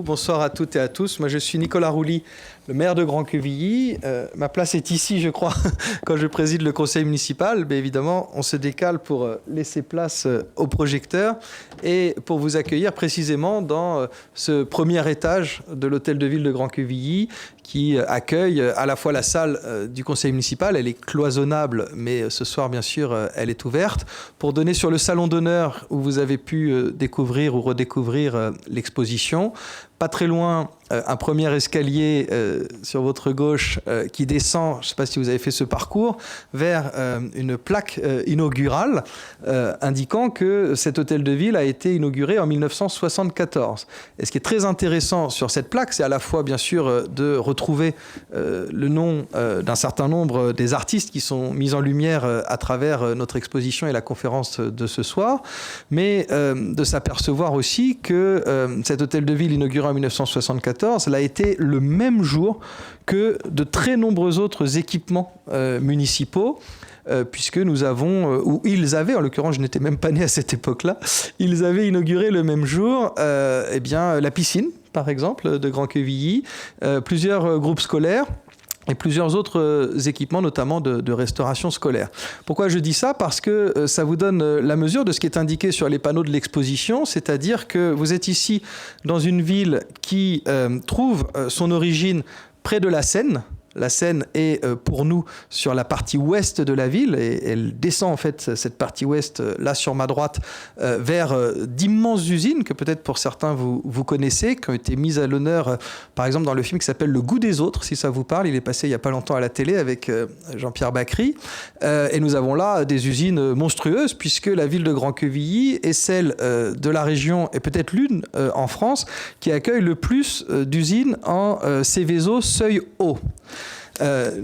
Bonsoir à toutes et à tous. Moi, je suis Nicolas Rouly, le maire de Grand-Quevilly. Ma place est ici, je crois, quand je préside le conseil municipal. Mais évidemment, on se décale pour laisser place aux projecteurs et pour vous accueillir précisément dans ce premier étage de l'hôtel de ville de Grand-Quevilly qui accueille à la fois la salle du conseil municipal. Elle est cloisonnable, mais ce soir, bien sûr, elle est ouverte pour donner sur le salon d'honneur où vous avez pu découvrir ou redécouvrir l'exposition. Pas très loin, un premier escalier sur votre gauche qui descend, je ne sais pas si vous avez fait ce parcours, vers une plaque inaugurale indiquant que cet hôtel de ville a été inauguré en 1974. Et ce qui est très intéressant sur cette plaque, c'est à la fois bien sûr de retrouver le nom d'un certain nombre des artistes qui sont mis en lumière à travers notre exposition et la conférence de ce soir, mais de s'apercevoir aussi que cet hôtel de ville inauguré en 1974 l'a été le même jour que de très nombreux autres équipements municipaux, puisque nous avons, ou ils avaient, en l'occurrence je n'étais même pas né à cette époque-là, ils avaient inauguré le même jour eh bien, la piscine, par exemple, de Grand-Quevilly, plusieurs groupes scolaires, et plusieurs autres équipements, notamment de restauration scolaire. Pourquoi je dis ça? Parce que ça vous donne la mesure de ce qui est indiqué sur les panneaux de l'exposition, c'est-à-dire que vous êtes ici dans une ville qui trouve son origine près de la Seine. La Seine est pour nous sur la partie ouest de la ville et elle descend en fait cette partie ouest là sur ma droite vers d'immenses usines que peut-être pour certains vous connaissez, qui ont été mises à l'honneur par exemple dans le film qui s'appelle Le goût des autres, si ça vous parle. Il est passé il n'y a pas longtemps à la télé avec Jean-Pierre Bacry et nous avons là des usines monstrueuses puisque la ville de Grand-Quevilly est celle de la région et peut-être l'une en France qui accueille le plus d'usines en Céveso seuil haut.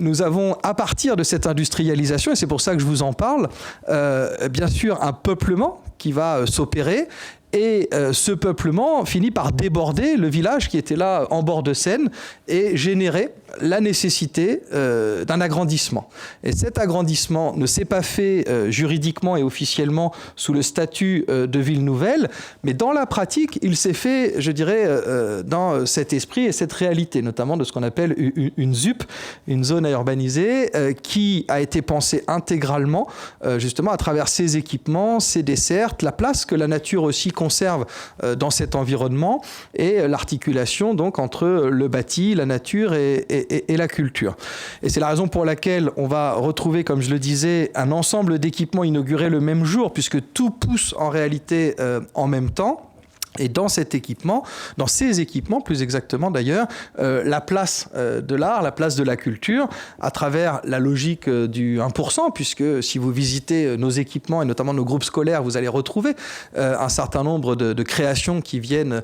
Nous avons, à partir de cette industrialisation, et c'est pour ça que je vous en parle, bien sûr un peuplement qui va s'opérer. Et ce peuplement finit par déborder le village qui était là en bord de Seine et générer la nécessité d'un agrandissement. Et cet agrandissement ne s'est pas fait juridiquement et officiellement sous le statut de ville nouvelle, mais dans la pratique, il s'est fait, je dirais, dans cet esprit et cette réalité, notamment de ce qu'on appelle une ZUP, une zone à urbaniser, qui a été pensée intégralement, justement, à travers ses équipements, ses dessertes, la place que la nature aussi conserve dans cet environnement et l'articulation donc entre le bâti, la nature et la culture. Et c'est la raison pour laquelle on va retrouver, comme je le disais, un ensemble d'équipements inaugurés le même jour, puisque tout pousse en réalité en même temps. Et dans cet équipement, dans ces équipements plus exactement d'ailleurs, la place de l'art, la place de la culture, à travers la logique du 1%, puisque si vous visitez nos équipements et notamment nos groupes scolaires, vous allez retrouver un certain nombre de créations qui viennent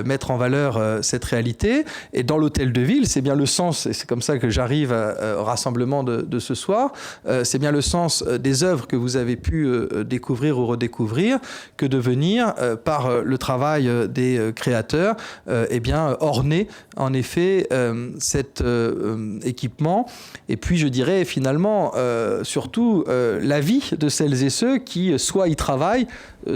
mettre en valeur cette réalité. Et dans l'hôtel de ville, c'est bien le sens, et c'est comme ça que j'arrive au rassemblement de ce soir, c'est bien le sens des œuvres que vous avez pu découvrir ou redécouvrir, que de venir par le travail des créateurs, eh bien, orner en effet cet équipement. Et puis, je dirais finalement, surtout, la vie de celles et ceux qui soit y travaillent,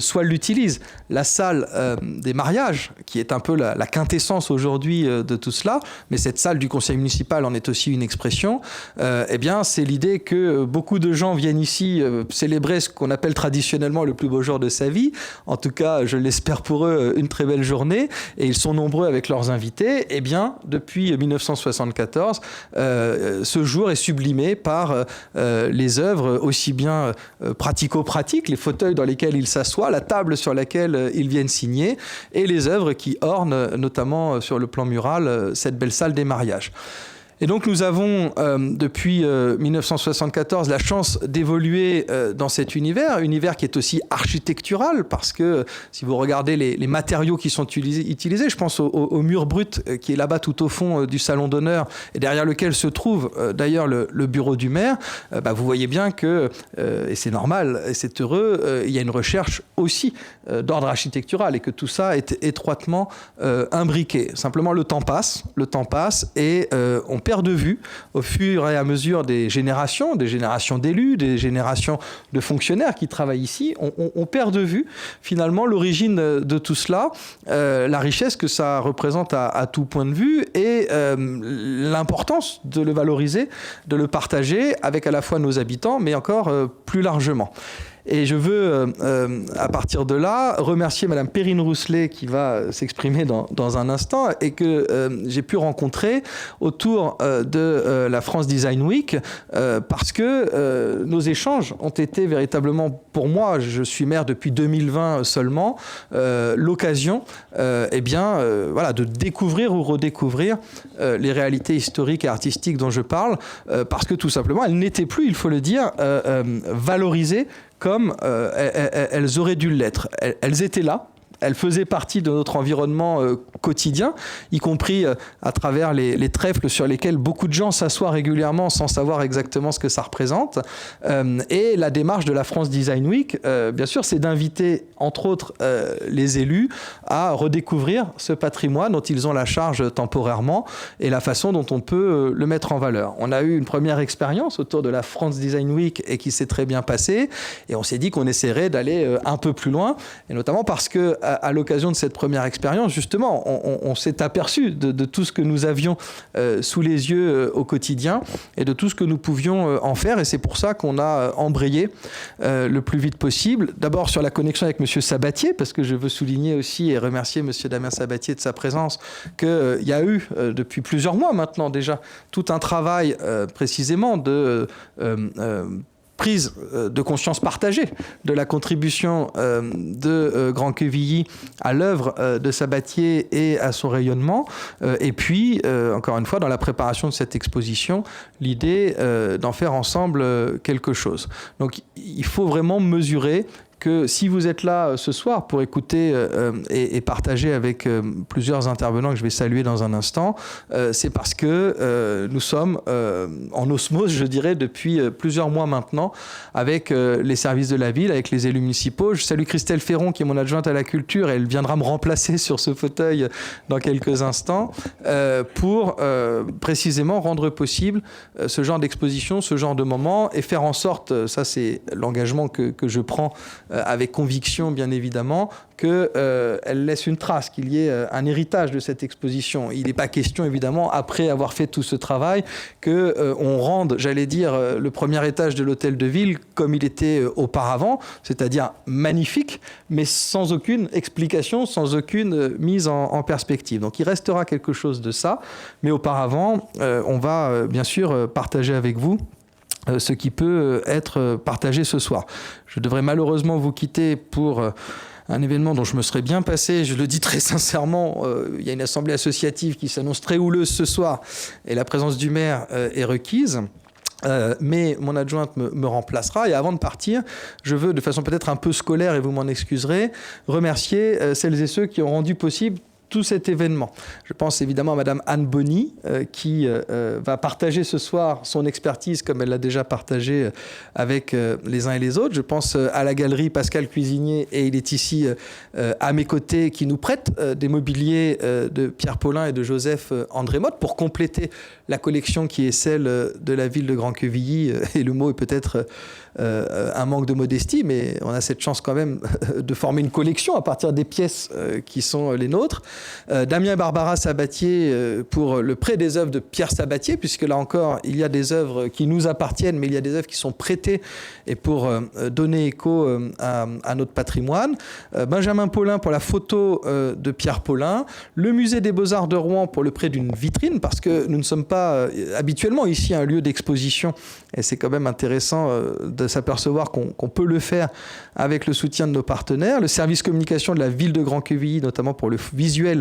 soit l'utilisent. La salle des mariages, qui est un peu la quintessence aujourd'hui de tout cela, mais cette salle du conseil municipal en est aussi une expression, eh bien, c'est l'idée que beaucoup de gens viennent ici célébrer ce qu'on appelle traditionnellement le plus beau jour de sa vie. En tout cas, je l'espère pour eux, une très belle journée, et ils sont nombreux avec leurs invités. Eh bien, depuis 1974, ce jour est sublimé par les œuvres aussi bien pratico-pratiques, les fauteuils dans lesquels ils s'assoient, la table sur laquelle ils viennent signer, et les œuvres qui ornent, notamment sur le plan mural, cette belle salle des mariages. Et donc nous avons depuis 1974 la chance d'évoluer dans cet univers qui est aussi architectural, parce que si vous regardez les matériaux qui sont utilisés, je pense au mur brut qui est là-bas tout au fond du salon d'honneur et derrière lequel se trouve d'ailleurs le bureau du maire, vous voyez bien que, et c'est normal et c'est heureux, il y a une recherche aussi d'ordre architectural et que tout ça est étroitement imbriqué. Simplement le temps passe et on perd perd de vue au fur et à mesure des générations d'élus, des générations de fonctionnaires qui travaillent ici. On perd de vue finalement l'origine de tout cela, la richesse que ça représente à tout point de vue et l'importance de le valoriser, de le partager avec à la fois nos habitants, mais encore plus largement. Et je veux, à partir de là, remercier Madame Perrine Rousselet qui va s'exprimer dans un instant et que j'ai pu rencontrer autour de la France Design Week parce que nos échanges ont été véritablement, pour moi, je suis maire depuis 2020 seulement, l'occasion voilà, de découvrir ou redécouvrir les réalités historiques et artistiques dont je parle parce que tout simplement, elles n'étaient plus, il faut le dire, valorisées comme elles auraient dû l'être. Elles étaient là, elles faisaient partie de notre environnement quotidien, y compris à travers les trèfles sur lesquels beaucoup de gens s'assoient régulièrement sans savoir exactement ce que ça représente. Et la démarche de la France Design Week, bien sûr, c'est d'inviter, entre autres, les élus à redécouvrir ce patrimoine dont ils ont la charge temporairement et la façon dont on peut le mettre en valeur. On a eu une première expérience autour de la France Design Week et qui s'est très bien passée. Et on s'est dit qu'on essaierait d'aller un peu plus loin, et notamment parce que à l'occasion de cette première expérience, justement, on s'est aperçu de tout ce que nous avions sous les yeux au quotidien et de tout ce que nous pouvions en faire. Et c'est pour ça qu'on a embrayé le plus vite possible. D'abord sur la connexion avec M. Sabatier, parce que je veux souligner aussi et remercier M. Damien Sabatier de sa présence, qu'il y a eu depuis plusieurs mois maintenant déjà tout un travail précisément de prise de conscience partagée de la contribution de Grand Quevilly à l'œuvre de Sabatier et à son rayonnement. Et puis, encore une fois, dans la préparation de cette exposition, l'idée d'en faire ensemble quelque chose. Donc, il faut vraiment mesurer que si vous êtes là ce soir pour écouter et partager avec plusieurs intervenants que je vais saluer dans un instant, c'est parce que nous sommes en osmose, je dirais, depuis plusieurs mois maintenant avec les services de la ville, avec les élus municipaux. Je salue Christelle Ferron qui est mon adjointe à la culture et elle viendra me remplacer sur ce fauteuil dans quelques instants pour précisément rendre possible ce genre d'exposition, ce genre de moment et faire en sorte, ça c'est l'engagement que je prends avec conviction bien évidemment, qu'elle laisse une trace, qu'il y ait un héritage de cette exposition. Il n'est pas question évidemment, après avoir fait tout ce travail, qu'on rende, j'allais dire, le premier étage de l'hôtel de ville comme il était auparavant, c'est-à-dire magnifique, mais sans aucune explication, sans aucune mise en perspective. Donc il restera quelque chose de ça, mais auparavant, on va bien sûr partager avec vous ce qui peut être partagé ce soir. Je devrais malheureusement vous quitter pour un événement dont je me serais bien passé, je le dis très sincèrement, il y a une assemblée associative qui s'annonce très houleuse ce soir et la présence du maire est requise. Mais mon adjointe me remplacera et avant de partir, je veux de façon peut-être un peu scolaire et vous m'en excuserez, remercier celles et ceux qui ont rendu possible tout cet événement. Je pense évidemment à Madame Anne Bonny qui va partager ce soir son expertise comme elle l'a déjà partagé avec les uns et les autres. Je pense à la galerie Pascal Cuisinier et il est ici à mes côtés qui nous prête des mobiliers de Pierre Paulin et de Joseph André Motte pour compléter la collection qui est celle de la ville de Grand Quevilly et le mot est peut-être un manque de modestie, mais on a cette chance quand même de former une collection à partir des pièces qui sont les nôtres. Damien et Barbara Sabatier pour le prêt des œuvres de Pierre Sabatier, puisque là encore, il y a des œuvres qui nous appartiennent, mais il y a des œuvres qui sont prêtées et pour donner écho à notre patrimoine. Benjamin Paulin pour la photo de Pierre Paulin. Le musée des Beaux-Arts de Rouen pour le prêt d'une vitrine, parce que nous ne sommes pas habituellement ici un lieu d'exposition, et c'est quand même intéressant de s'apercevoir qu'on peut le faire avec le soutien de nos partenaires. Le service communication de la ville de Grand Quevilly, notamment pour le visuel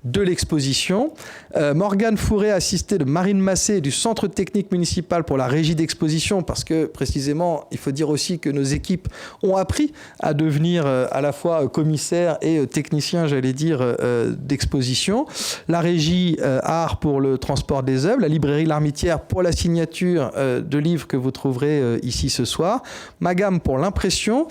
de l'exposition. Morgane Fourré, assistée de Marine Massé du Centre technique municipal pour la régie d'exposition, parce que précisément, il faut dire aussi que nos équipes ont appris à devenir à la fois commissaires et techniciens, j'allais dire, d'exposition. La régie art pour le transport des œuvres, la librairie L'Armitière pour la signature de livres que vous trouverez ici ce soir. soir. Ma gamme pour l'impression.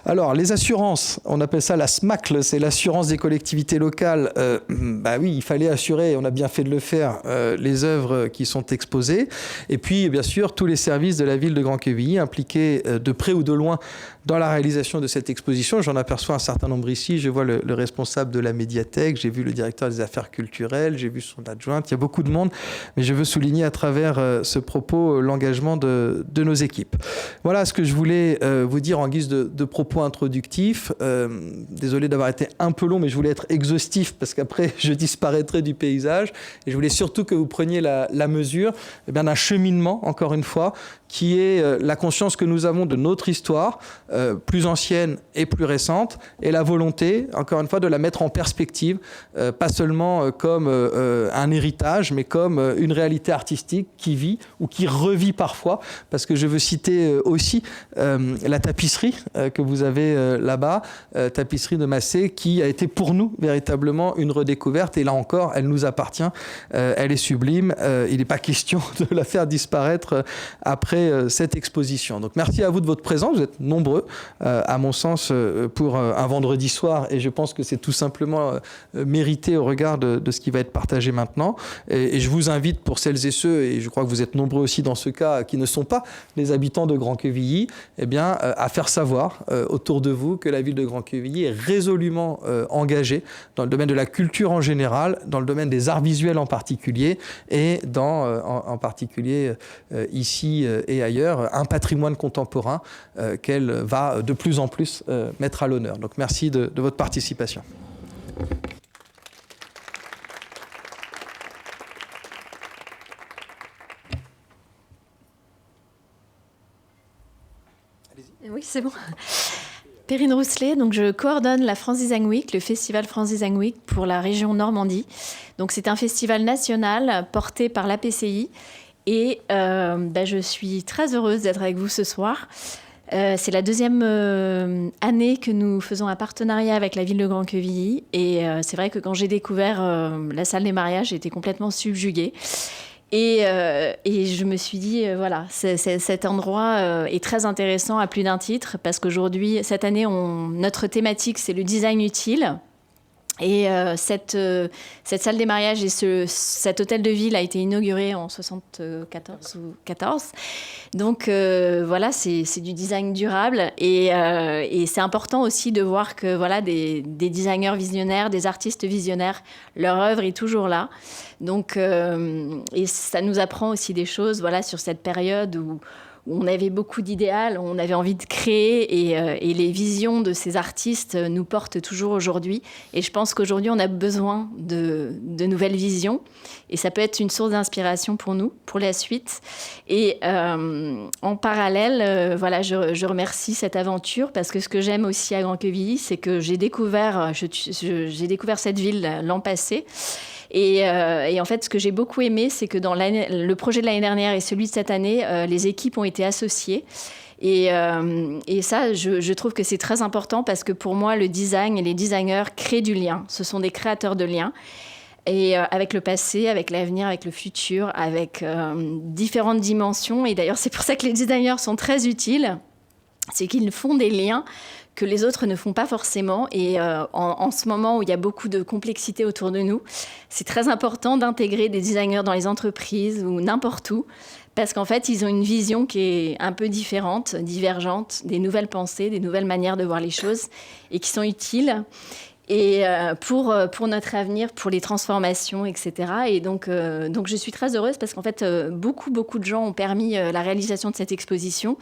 Alors, les assurances, on appelle ça la SMACL, c'est l'assurance des collectivités locales. Bah oui, il fallait assurer, on a bien fait de le faire, les œuvres qui sont exposées. Et puis, bien sûr, tous les services de la ville de Grand-Quevilly impliqués de près ou de loin dans la réalisation de cette exposition. J'en aperçois un certain nombre ici. Je vois le responsable de la médiathèque, j'ai vu le directeur des affaires culturelles, j'ai vu son adjointe. Il y a beaucoup de monde, mais je veux souligner à travers ce propos l'engagement de nos équipes. Voilà ce que je voulais vous dire en guise de propos introductifs. Désolé d'avoir été un peu long, mais je voulais être exhaustif parce qu'après, je disparaîtrai du paysage. Et je voulais surtout que vous preniez la mesure d'un cheminement, encore une fois, qui est la conscience que nous avons de notre histoire, plus ancienne et plus récente, et la volonté, encore une fois, de la mettre en perspective, pas seulement comme un héritage, mais comme une réalité artistique qui vit ou qui revit parfois, parce que je veux citer aussi la tapisserie que vous avez là-bas, tapisserie de Massé, qui a été pour nous véritablement une redécouverte, et là encore, elle nous appartient, elle est sublime, il n'est pas question de la faire disparaître après cette exposition. Donc merci à vous de votre présence, vous êtes nombreux à mon sens pour un vendredi soir, et je pense que c'est tout simplement mérité au regard de ce qui va être partagé maintenant, et je vous invite, pour celles et ceux, et je crois que vous êtes nombreux aussi dans ce cas, qui ne sont pas les habitants de Grand-Quevilly, eh bien, à faire savoir autour de vous que la ville de Grand-Quevilly est résolument engagée dans le domaine de la culture en général, dans le domaine des arts visuels en particulier, et en particulier ici et ailleurs, un patrimoine contemporain qu'elle va de plus en plus mettre à l'honneur. Donc merci de votre participation. Oui, c'est bon. Perrine Rousselet, donc je coordonne la France Design Week, le festival France Design Week pour la région Normandie. Donc c'est un festival national porté par l'APCI, et je suis très heureuse d'être avec vous ce soir. C'est la deuxième année que nous faisons un partenariat avec la ville de Grand-Quevilly, et c'est vrai que quand j'ai découvert la salle des mariages, j'ai été complètement subjuguée. Et je me suis dit, voilà, cet endroit est très intéressant à plus d'un titre, parce qu'aujourd'hui, cette année, notre thématique, c'est le design utile. Et cette salle des mariages et cet hôtel de ville a été inauguré en 74 ou 14. Donc voilà, c'est du design durable, et c'est important aussi de voir que voilà, des designers visionnaires, des artistes visionnaires, leur œuvre est toujours là. Donc et ça nous apprend aussi des choses, voilà, sur cette période où on avait beaucoup d'idéal, on avait envie de créer, et les visions de ces artistes nous portent toujours aujourd'hui. Et je pense qu'aujourd'hui, on a besoin de nouvelles visions, et ça peut être une source d'inspiration pour nous, pour la suite. Et en parallèle, voilà, je remercie cette aventure, parce que ce que j'aime aussi à Grand-Quevilly, c'est que j'ai découvert cette ville l'an passé. Et en fait, ce que j'ai beaucoup aimé, c'est que dans le projet de l'année dernière et celui de cette année, les équipes ont été associées. Et ça, je trouve que c'est très important, parce que pour moi, le design et les designers créent du lien. Ce sont des créateurs de liens. Et avec le passé, avec l'avenir, avec le futur, avec différentes dimensions. Et d'ailleurs, c'est pour ça que les designers sont très utiles. C'est qu'ils font des liens que les autres ne font pas forcément. Et en ce moment où il y a beaucoup de complexité autour de nous, c'est très important d'intégrer des designers dans les entreprises ou n'importe où, parce qu'en fait, ils ont une vision qui est un peu différente, divergente, des nouvelles pensées, des nouvelles manières de voir les choses, et qui sont utiles. Et pour notre avenir, pour les transformations, etc. Et donc je suis très heureuse, parce qu'en fait, beaucoup de gens ont permis la réalisation de cette exposition.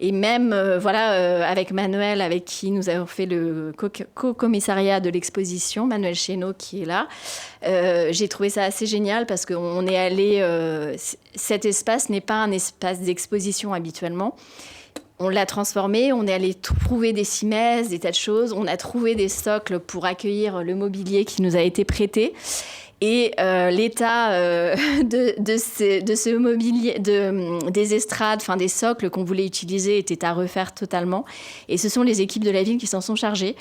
Et même, avec Manuel, avec qui nous avons fait le co-commissariat de l'exposition, Manuel Chénaud qui est là, j'ai trouvé ça assez génial, parce qu'on est allé... cet espace n'est pas un espace d'exposition habituellement. On l'a transformé, on est allé trouver des cimaises, des tas de choses. On a trouvé des socles pour accueillir le mobilier qui nous a été prêté. Et l'état de ce mobilier, des estrades, enfin des socles qu'on voulait utiliser, était à refaire totalement. Et ce sont les équipes de la ville qui s'en sont chargées.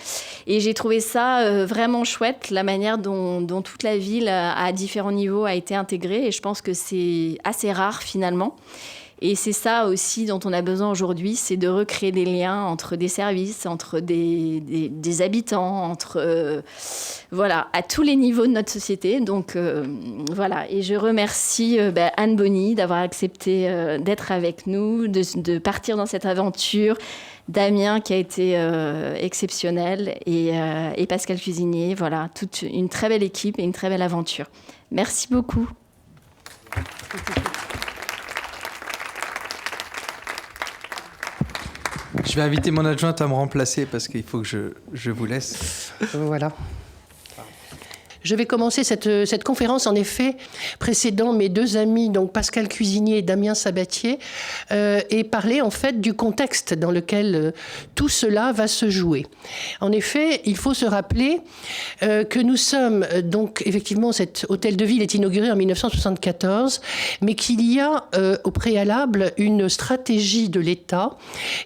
Et j'ai trouvé ça vraiment chouette, la manière dont toute la ville, à différents niveaux, a été intégrée. Et je pense que c'est assez rare finalement. Et c'est ça aussi dont on a besoin aujourd'hui, c'est de recréer des liens entre des services, entre des habitants, entre voilà, à tous les niveaux de notre société. Donc voilà, et je remercie Anne Bonny d'avoir accepté d'être avec nous, de partir dans cette aventure. Damien qui a été exceptionnel et Pascal Cuisinier, voilà, toute une très belle équipe et une très belle aventure. Merci beaucoup. Je vais inviter mon adjointe à me remplacer parce qu'il faut que je vous laisse. Voilà. Je vais commencer cette conférence, en effet, précédant mes deux amis, donc Pascal Cuisinier et Damien Sabatier, et parler en fait du contexte dans lequel tout cela va se jouer. En effet, il faut se rappeler que nous sommes, donc effectivement, cet hôtel de ville est inauguré en 1974, mais qu'il y a au préalable une stratégie de l'État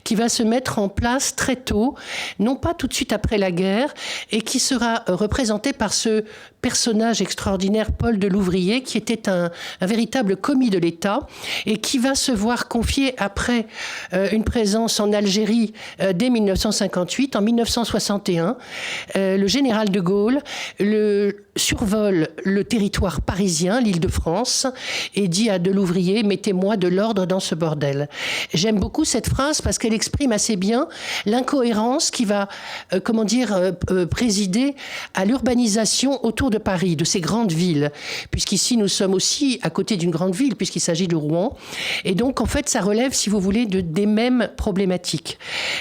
qui va se mettre en place très tôt, non pas tout de suite après la guerre, et qui sera représentée par ce personnage extraordinaire, Paul de Louvrier, qui était un véritable commis de l'État et qui va se voir confier après une présence en Algérie dès 1958. En 1961, le général de Gaulle survole le territoire parisien, l'Île-de-France, et dit à de Louvrier « Mettez-moi de l'ordre dans ce bordel ». J'aime beaucoup cette phrase parce qu'elle exprime assez bien l'incohérence qui va, présider à l'urbanisation autour de Paris, de ces grandes villes, puisqu'ici nous sommes aussi à côté d'une grande ville, puisqu'il s'agit de Rouen. Et donc, en fait, ça relève, si vous voulez, des mêmes problématiques.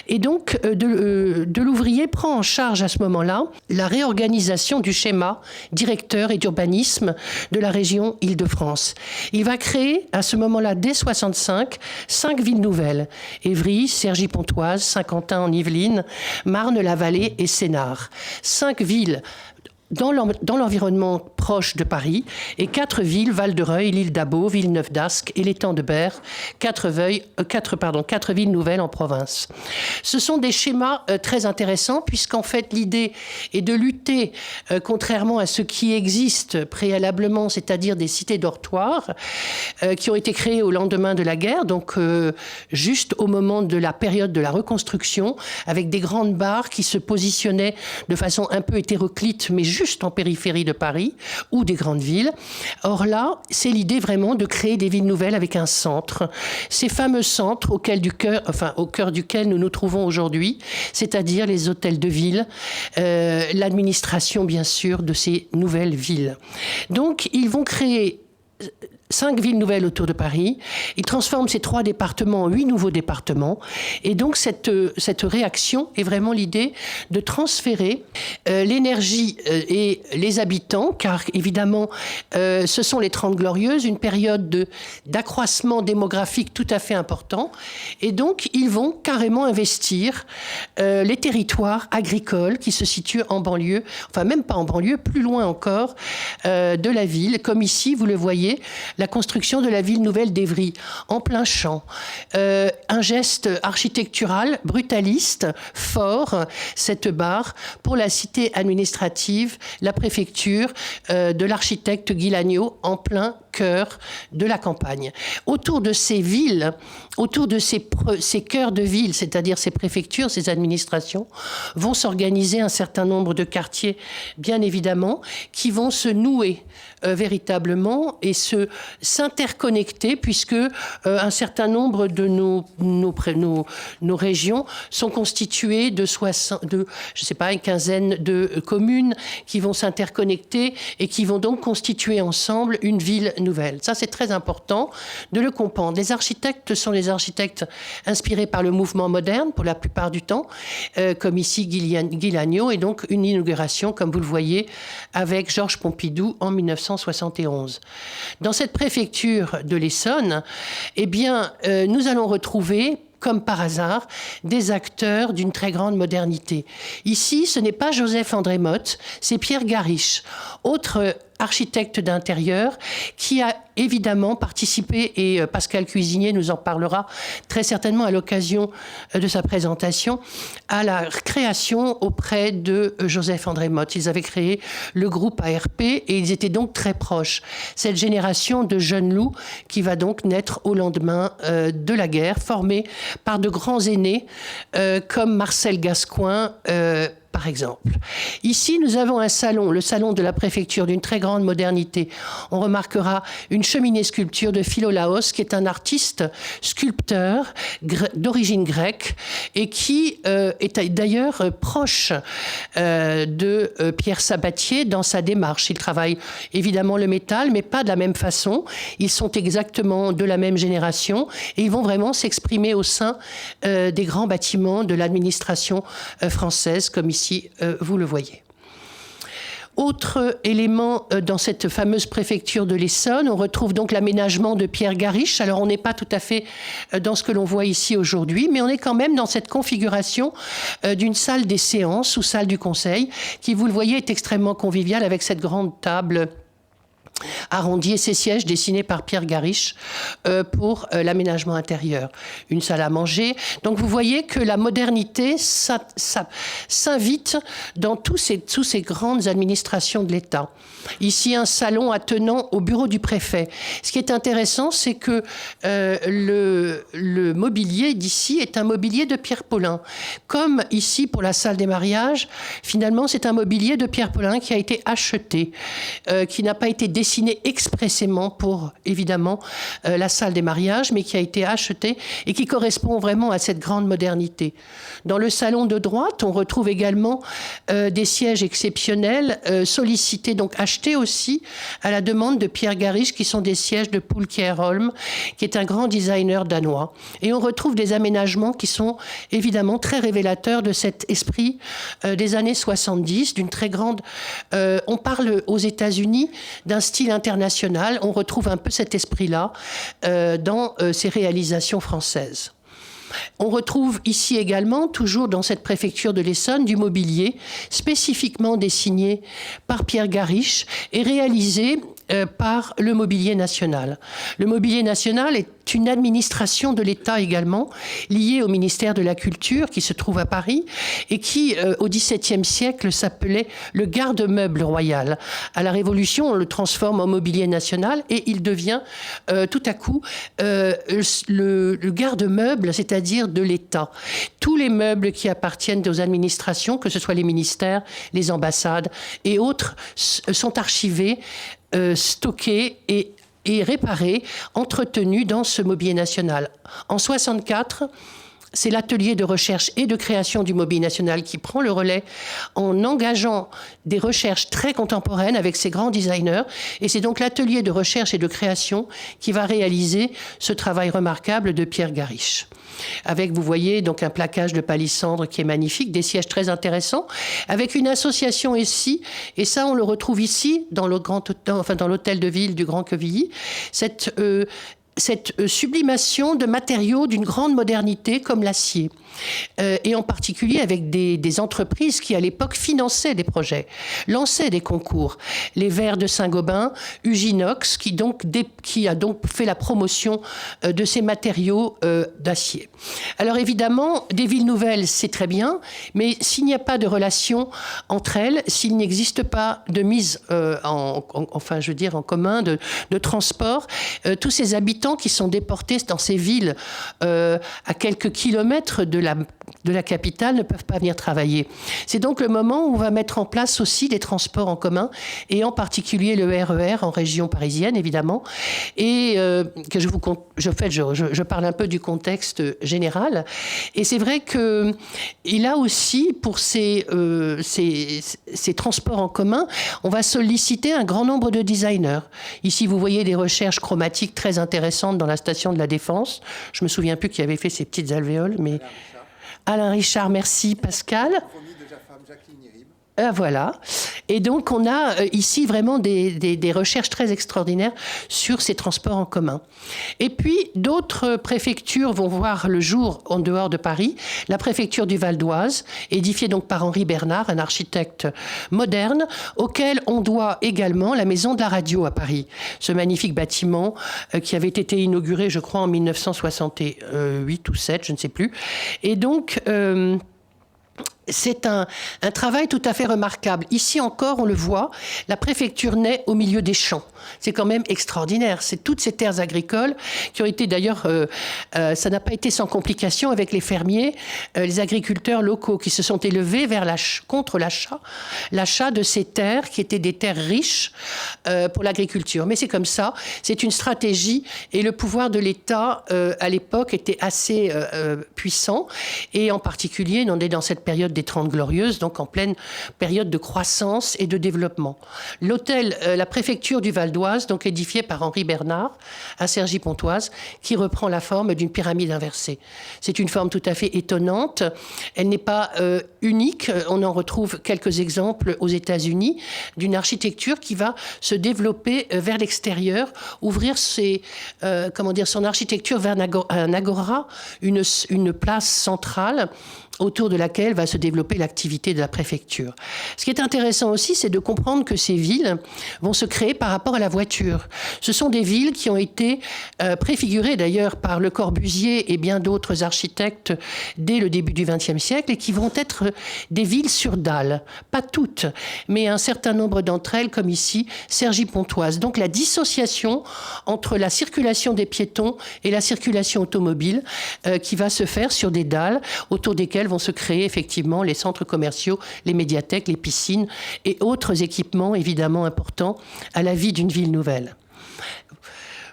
Et donc, de Louvrier prend en charge à ce moment-là la réorganisation du schéma directeur et d'urbanisme de la région Île-de-France. Il va créer, à ce moment-là, dès 65, 5 villes nouvelles. Évry, Cergy-Pontoise, Saint-Quentin en Yvelines, Marne-la-Vallée et Sénart. 5 villes dans l'environnement proche de Paris, et 4 villes, Val-de-Reuil, l'île d'Abo, Villeneuve-d'Ascq et l'étang de Berre, 4 villes nouvelles en province. Ce sont des schémas très intéressants, puisqu'en fait l'idée est de lutter, contrairement à ce qui existe préalablement, c'est-à-dire des cités dortoirs, qui ont été créées au lendemain de la guerre, donc juste au moment de la période de la reconstruction, avec des grandes barres qui se positionnaient de façon un peu hétéroclite, mais juste en périphérie de Paris ou des grandes villes. Or là, c'est l'idée vraiment de créer des villes nouvelles avec un centre. Ces fameux centres au cœur duquel nous nous trouvons aujourd'hui, c'est-à-dire les hôtels de ville, l'administration bien sûr de ces nouvelles villes. Donc, ils vont créer 5 villes nouvelles autour de Paris. Ils transforment ces 3 départements en 8 nouveaux départements. Et donc, cette réaction est vraiment l'idée de transférer l'énergie et les habitants, car évidemment, ce sont les 30 Glorieuses, une période d'accroissement démographique tout à fait important. Et donc, ils vont carrément investir les territoires agricoles qui se situent en banlieue, enfin même pas en banlieue, plus loin encore de la ville, comme ici, vous le voyez, la construction de la ville nouvelle d'Évry, en plein champ. Un geste architectural, brutaliste, fort, cette barre, pour la cité administrative, la préfecture de l'architecte Guy Lagneau, en plein cœur de la campagne. Autour de ces villes, autour de ces cœurs de ville, c'est-à-dire ces préfectures, ces administrations, vont s'organiser un certain nombre de quartiers, bien évidemment, qui vont se nouer véritablement et s'interconnecter, puisque un certain nombre de nos régions sont constituées de une quinzaine de communes qui vont s'interconnecter et qui vont donc constituer ensemble une ville nouvelle. Ça, c'est très important de le comprendre. Les architectes sont les architectes inspirés par le mouvement moderne, pour la plupart du temps, comme ici Guy Lagneau, et donc une inauguration, comme vous le voyez, avec Georges Pompidou en 1971. Dans cette préfecture de l'Essonne, eh bien, nous allons retrouver, comme par hasard, des acteurs d'une très grande modernité. Ici, ce n'est pas Joseph-André Motte, c'est Pierre Gariche, autre architecte d'intérieur, qui a évidemment participé, et Pascal Cuisinier nous en parlera très certainement à l'occasion de sa présentation, à la création auprès de Joseph-André Motte. Ils avaient créé le groupe ARP et ils étaient donc très proches. Cette génération de jeunes loups qui va donc naître au lendemain de la guerre, formée par de grands aînés comme Marcel Gascoigne, par exemple. Ici, nous avons un salon, le salon de la préfecture, d'une très grande modernité. On remarquera une cheminée-sculpture de Philolaos, qui est un artiste sculpteur d'origine grecque et qui est d'ailleurs proche de Pierre Sabatier dans sa démarche. Il travaille évidemment le métal, mais pas de la même façon. Ils sont exactement de la même génération et ils vont vraiment s'exprimer au sein des grands bâtiments de l'administration française, comme ici vous le voyez. Autre élément dans cette fameuse préfecture de l'Essonne, on retrouve donc l'aménagement de Pierre Gariche. Alors on n'est pas tout à fait dans ce que l'on voit ici aujourd'hui, mais on est quand même dans cette configuration d'une salle des séances ou salle du conseil, qui, vous le voyez, est extrêmement conviviale avec cette grande table arrondi et ses sièges dessinés par Pierre Gariche pour l'aménagement intérieur. Une salle à manger. Donc vous voyez que la modernité s'invite dans tous ces grandes administrations de l'État. Ici, un salon attenant au bureau du préfet. Ce qui est intéressant, c'est que le mobilier d'ici est un mobilier de Pierre Paulin. Comme ici, pour la salle des mariages, finalement, c'est un mobilier de Pierre Paulin qui a été acheté, qui n'a pas été dessiné expressément pour, évidemment, la salle des mariages, mais qui a été acheté et qui correspond vraiment à cette grande modernité. Dans le salon de droite, on retrouve également des sièges exceptionnels, sollicités, donc achetés aussi à la demande de Pierre Gariche, qui sont des sièges de Poul Kjærholm, qui est un grand designer danois. Et on retrouve des aménagements qui sont évidemment très révélateurs de cet esprit des années 70, d'une très grande... on parle aux États-Unis d'un style international. On retrouve un peu cet esprit-là dans ces réalisations françaises. On retrouve ici également, toujours dans cette préfecture de l'Essonne, du mobilier spécifiquement dessiné par Pierre Gariche et réalisé par le Mobilier National. Le Mobilier National est une administration de l'État également, liée au ministère de la Culture, qui se trouve à Paris, et qui, au XVIIe siècle, s'appelait le garde-meuble royal. À la Révolution, on le transforme en Mobilier National, et il devient tout à coup le garde-meuble, c'est-à-dire de l'État. Tous les meubles qui appartiennent aux administrations, que ce soit les ministères, les ambassades et autres, sont archivés, stockés et réparés, entretenus dans ce Mobilier National. En 1964, c'est l'atelier de recherche et de création du Mobilier National qui prend le relais en engageant des recherches très contemporaines avec ses grands designers. Et c'est donc l'atelier de recherche et de création qui va réaliser ce travail remarquable de Pierre Gariche. Avec, vous voyez, donc un plaquage de palissandre qui est magnifique, des sièges très intéressants, avec une association ici, et ça on le retrouve ici, dans l'hôtel de ville du Grand Quevilly, cette sublimation de matériaux d'une grande modernité comme l'acier. Et en particulier avec des entreprises qui, à l'époque, finançaient des projets, lançaient des concours. Les Verres de Saint-Gobain, Uginox, qui a donc fait la promotion de ces matériaux d'acier. Alors évidemment, des villes nouvelles, c'est très bien, mais s'il n'y a pas de relation entre elles, s'il n'existe pas de mise en commun, de transport, tous ces habitants qui sont déportés dans ces villes à quelques kilomètres de la capitale ne peuvent pas venir travailler. C'est donc le moment où on va mettre en place aussi des transports en commun, et en particulier le RER en région parisienne, évidemment, et que je parle un peu du contexte général. Et c'est vrai qu'il a aussi, pour ces transports en commun, on va solliciter un grand nombre de designers. Ici, vous voyez des recherches chromatiques très intéressantes dans la station de la Défense. Je me souviens plus qui avait fait ces petites alvéoles, mais... Alain Richard, merci. Pascal. Voilà. Et donc, on a ici vraiment des recherches très extraordinaires sur ces transports en commun. Et puis, d'autres préfectures vont voir le jour en dehors de Paris. La préfecture du Val d'Oise, édifiée donc par Henri Bernard, un architecte moderne, auquel on doit également la Maison de la Radio à Paris. Ce magnifique bâtiment qui avait été inauguré, je crois, en 1968 ou 7, je ne sais plus. Et donc... c'est un travail tout à fait remarquable. Ici encore, on le voit, la préfecture naît au milieu des champs. C'est quand même extraordinaire. C'est toutes ces terres agricoles qui ont été d'ailleurs... ça n'a pas été sans complication avec les fermiers, les agriculteurs locaux qui se sont élevés contre l'achat de ces terres qui étaient des terres riches pour l'agriculture. Mais c'est comme ça, c'est une stratégie et le pouvoir de l'État à l'époque était assez puissant et en particulier, on est dans cette période des 30 Glorieuses, donc en pleine période de croissance et de développement. L'hôtel, la préfecture du Val d'Oise, donc édifié par Henri Bernard à Cergy-Pontoise, qui reprend la forme d'une pyramide inversée. C'est une forme tout à fait étonnante. Elle n'est pas unique. On en retrouve quelques exemples aux États-Unis d'une architecture qui va se développer vers l'extérieur, ouvrir son architecture vers un agora, une place centrale autour de laquelle va se développer l'activité de la préfecture. Ce qui est intéressant aussi, c'est de comprendre que ces villes vont se créer par rapport à la voiture. Ce sont des villes qui ont été préfigurées d'ailleurs par Le Corbusier et bien d'autres architectes dès le début du XXe siècle et qui vont être des villes sur dalles. Pas toutes, mais un certain nombre d'entre elles, comme ici, Cergy-Pontoise. Donc la dissociation entre la circulation des piétons et la circulation automobile qui va se faire sur des dalles autour desquelles vont se créer effectivement les centres commerciaux, les médiathèques, les piscines et autres équipements évidemment importants à la vie d'une ville nouvelle.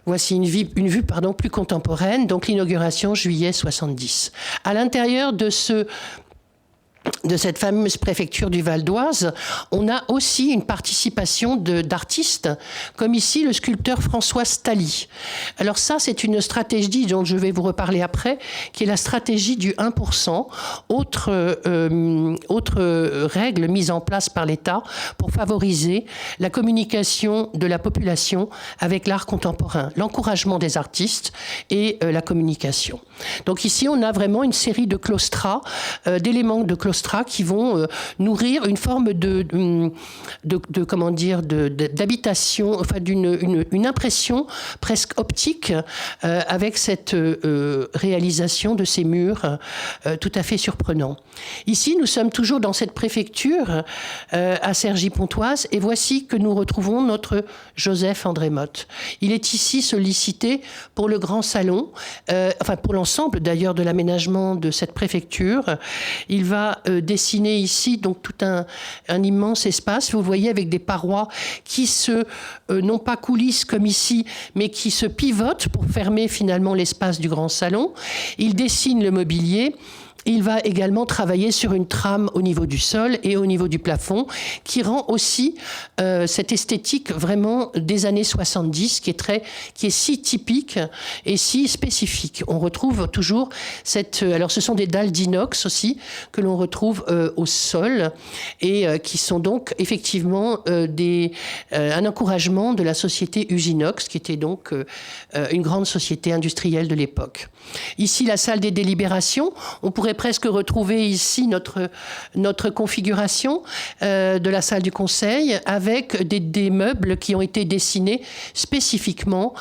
Voici une vue plus contemporaine, donc l'inauguration juillet 70. À l'intérieur de cette fameuse préfecture du Val d'Oise, on a aussi une participation d'artistes, comme ici le sculpteur François Staly. Alors ça, c'est une stratégie dont je vais vous reparler après, qui est la stratégie du 1%, autre règle mise en place par l'État pour favoriser la communication de la population avec l'art contemporain, l'encouragement des artistes et la communication. Donc ici, on a vraiment une série de claustras, d'éléments de claustras qui vont nourrir une forme d'habitation, enfin une impression presque optique avec cette réalisation de ces murs tout à fait surprenants. Ici, nous sommes toujours dans cette préfecture à Cergy-Pontoise et voici que nous retrouvons notre Joseph André Motte. Il est ici sollicité pour le grand salon, pour l'ensemble d'ailleurs de l'aménagement de cette préfecture. Il va dessiner ici donc tout un immense espace, vous voyez, avec des parois qui non pas coulissent comme ici, mais qui se pivotent pour fermer finalement l'espace du grand salon. Il dessine le mobilier. Il va également travailler sur une trame au niveau du sol et au niveau du plafond qui rend aussi cette esthétique vraiment des années 70 qui est si typique et si spécifique. On retrouve toujours alors ce sont des dalles d'inox aussi que l'on retrouve au sol et qui sont donc effectivement un encouragement de la société Usinox qui était donc une grande société industrielle de l'époque. Ici, la salle des délibérations, on pourrait presque retrouver ici notre configuration de la salle du conseil avec des meubles qui ont été dessinés spécifiquement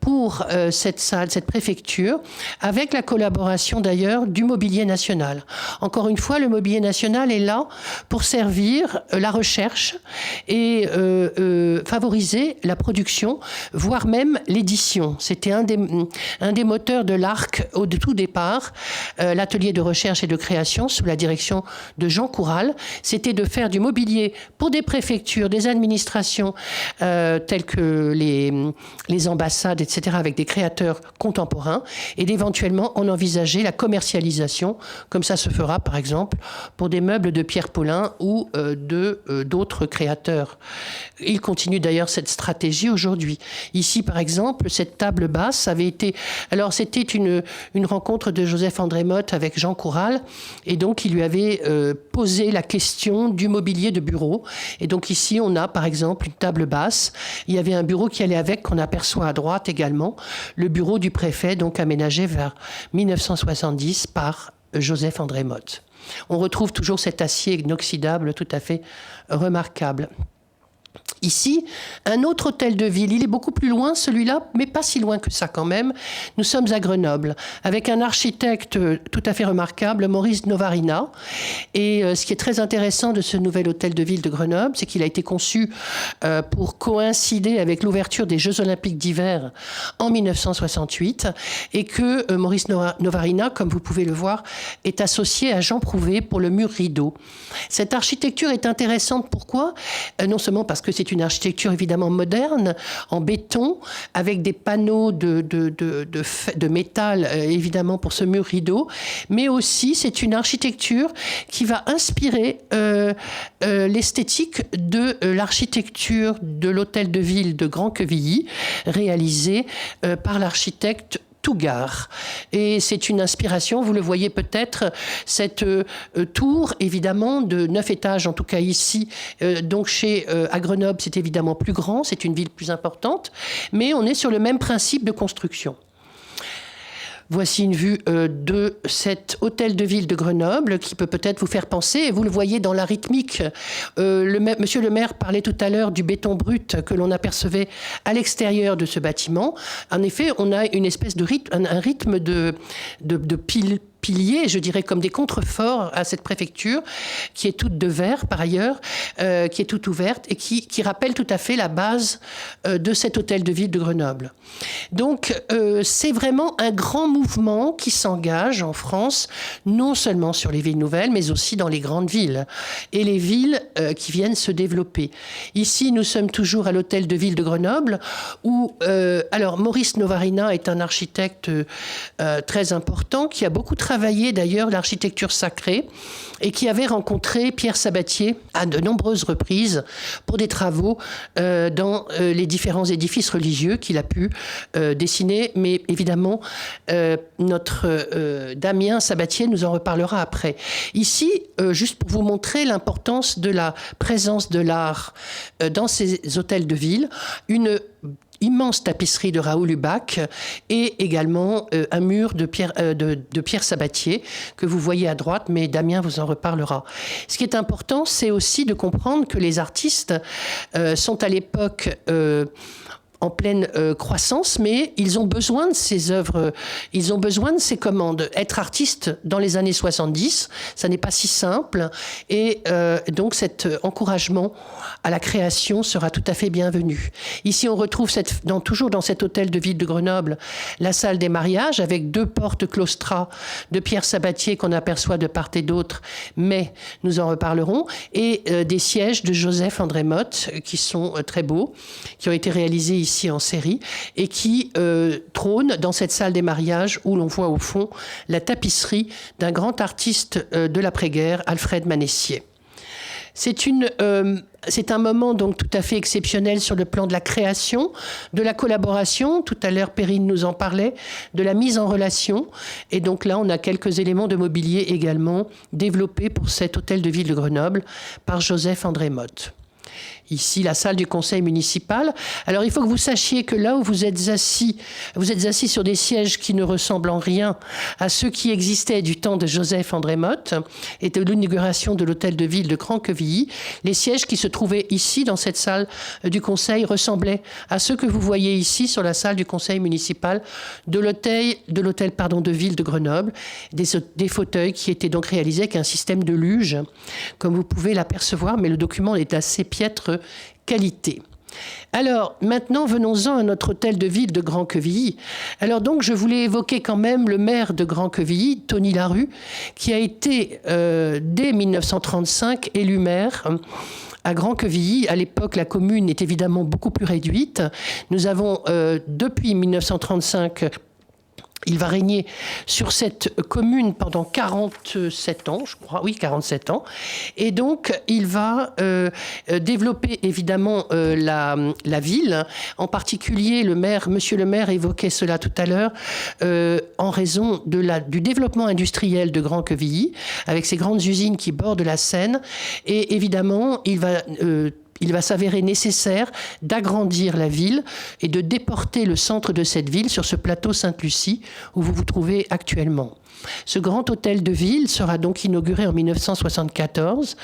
pour cette salle, cette préfecture, avec la collaboration d'ailleurs du Mobilier National. Encore une fois, le Mobilier National est là pour servir la recherche et favoriser la production, voire même l'édition. C'était un des moteurs de l'ARC au tout départ, l'atelier de recherche et de création sous la direction de Jean Coural. C'était de faire du mobilier pour des préfectures, des administrations telles que les ambassades, etc., etc., avec des créateurs contemporains, et d'éventuellement en envisager la commercialisation, comme ça se fera par exemple pour des meubles de Pierre Paulin ou d'autres créateurs. Il continue d'ailleurs cette stratégie aujourd'hui. Ici, par exemple, cette table basse avait été... Alors, c'était une rencontre de Joseph-André Motte avec Jean Coural, et donc il lui avait posé la question du mobilier de bureau. Et donc ici, on a par exemple une table basse. Il y avait un bureau qui allait avec, qu'on aperçoit à droite également, le bureau du préfet, donc aménagé vers 1970 par Joseph-André Motte. On retrouve toujours cet acier inoxydable tout à fait remarquable. Ici, un autre hôtel de ville. Il est beaucoup plus loin, celui-là, mais pas si loin que ça quand même. Nous sommes à Grenoble, avec un architecte tout à fait remarquable, Maurice Novarina. Et ce qui est très intéressant de ce nouvel hôtel de ville de Grenoble, c'est qu'il a été conçu pour coïncider avec l'ouverture des Jeux Olympiques d'hiver en 1968, et que Maurice Novarina, comme vous pouvez le voir, est associé à Jean Prouvé pour le mur rideau. Cette architecture est intéressante. Pourquoi ? Non seulement parce que c'est une architecture évidemment moderne, en béton, avec des panneaux de métal, évidemment, pour ce mur rideau, mais aussi c'est une architecture qui va inspirer l'esthétique de l'architecture de l'hôtel de ville de Grand-Quevilly, réalisée par l'architecte Tougar. Et c'est une inspiration, vous le voyez peut-être, cette tour, évidemment, de 9 étages, en tout cas ici, donc à Grenoble, c'est évidemment plus grand, c'est une ville plus importante, mais on est sur le même principe de construction. Voici une vue de cet hôtel de ville de Grenoble qui peut peut-être vous faire penser, et vous le voyez dans la rythmique. Monsieur le maire parlait tout à l'heure du béton brut que l'on apercevait à l'extérieur de ce bâtiment. En effet, on a une espèce de rythme, un rythme de piliers, je dirais comme des contreforts à cette préfecture, qui est toute de verre par ailleurs, qui est toute ouverte et qui rappelle tout à fait la base de cet hôtel de ville de Grenoble. Donc c'est vraiment un grand mouvement qui s'engage en France, non seulement sur les villes nouvelles, mais aussi dans les grandes villes et les villes qui viennent se développer. Ici, nous sommes toujours à l'hôtel de ville de Grenoble, où alors Maurice Novarina est un architecte très important qui a beaucoup travaillé d'ailleurs l'architecture sacrée et qui avait rencontré Pierre Sabatier à de nombreuses reprises pour des travaux dans les différents édifices religieux qu'il a pu dessiner. Mais évidemment, notre Damien Sabatier nous en reparlera après. Ici, juste pour vous montrer l'importance de la présence de l'art dans ces hôtels de ville, une immense tapisserie de Raoul Hubac et également un mur de Pierre Sabatier que vous voyez à droite, mais Damien vous en reparlera. Ce qui est important, c'est aussi de comprendre que les artistes sont à l'époque en pleine croissance, mais ils ont besoin de ces œuvres, ils ont besoin de ces commandes. Être artiste dans les années 70, ça n'est pas si simple, et donc cet encouragement à la création sera tout à fait bienvenu. Ici, on retrouve toujours dans cet hôtel de ville de Grenoble, la salle des mariages, avec 2 portes claustras de Pierre Sabatier qu'on aperçoit de part et d'autre, mais nous en reparlerons, et des sièges de Joseph-André Motte, qui sont très beaux, qui ont été réalisés ici en série et qui trône dans cette salle des mariages où l'on voit au fond la tapisserie d'un grand artiste de l'après-guerre, Alfred Manessier. C'est un moment donc tout à fait exceptionnel sur le plan de la création, de la collaboration. Tout à l'heure, Perrine nous en parlait, de la mise en relation. Et donc là, on a quelques éléments de mobilier également développés pour cet hôtel de ville de Grenoble par Joseph-André Motte. Ici, la salle du conseil municipal. Alors, il faut que vous sachiez que là où vous êtes assis sur des sièges qui ne ressemblent en rien à ceux qui existaient du temps de Joseph-André Motte et de l'inauguration de l'hôtel de ville de Grand-Quevilly. Les sièges qui se trouvaient ici, dans cette salle du conseil, ressemblaient à ceux que vous voyez ici sur la salle du conseil municipal de l'hôtel de ville de Grenoble. Des fauteuils qui étaient donc réalisés avec un système de luge, comme vous pouvez l'apercevoir, mais le document est assez piètre qualité. Alors, maintenant, venons-en à notre hôtel de ville de Grand-Quevilly. Alors donc, je voulais évoquer quand même le maire de Grand-Quevilly, Tony Larue, qui a été, dès 1935, élu maire à Grand-Quevilly. À l'époque, la commune est évidemment beaucoup plus réduite. Nous avons, depuis 1935... Il va régner sur cette commune pendant 47 ans, je crois. Oui, 47 ans. Et donc, il va développer évidemment la ville. En particulier, monsieur le maire évoquait cela tout à l'heure, en raison du développement industriel de Grand-Quevilly, avec ses grandes usines qui bordent la Seine. Et évidemment, il va s'avérer nécessaire d'agrandir la ville et de déporter le centre de cette ville sur ce plateau Sainte-Lucie où vous vous trouvez actuellement. Ce grand hôtel de ville sera donc inauguré en 1974.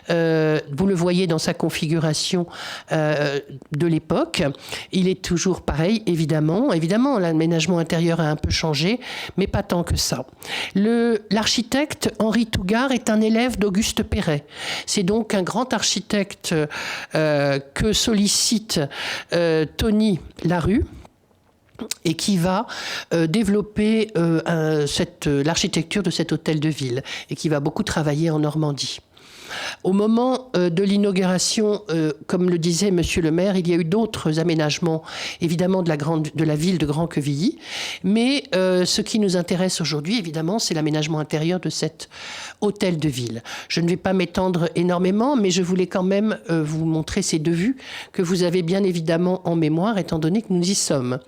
Vous le voyez dans sa configuration de l'époque. Il est toujours pareil, évidemment. Évidemment, l'aménagement intérieur a un peu changé, mais pas tant que ça. L'architecte Henri Tougard est un élève d'Auguste Perret. C'est donc un grand architecte que sollicite Tony Larue, et qui va développer l'architecture de cet hôtel de ville et qui va beaucoup travailler en Normandie. Au moment de l'inauguration, comme le disait monsieur le maire, il y a eu d'autres aménagements, évidemment, de la ville de Grand-Quevilly. Mais ce qui nous intéresse aujourd'hui, évidemment, c'est l'aménagement intérieur de cet hôtel de ville. Je ne vais pas m'étendre énormément, mais je voulais quand même vous montrer ces deux vues que vous avez bien évidemment en mémoire, étant donné que nous y sommes.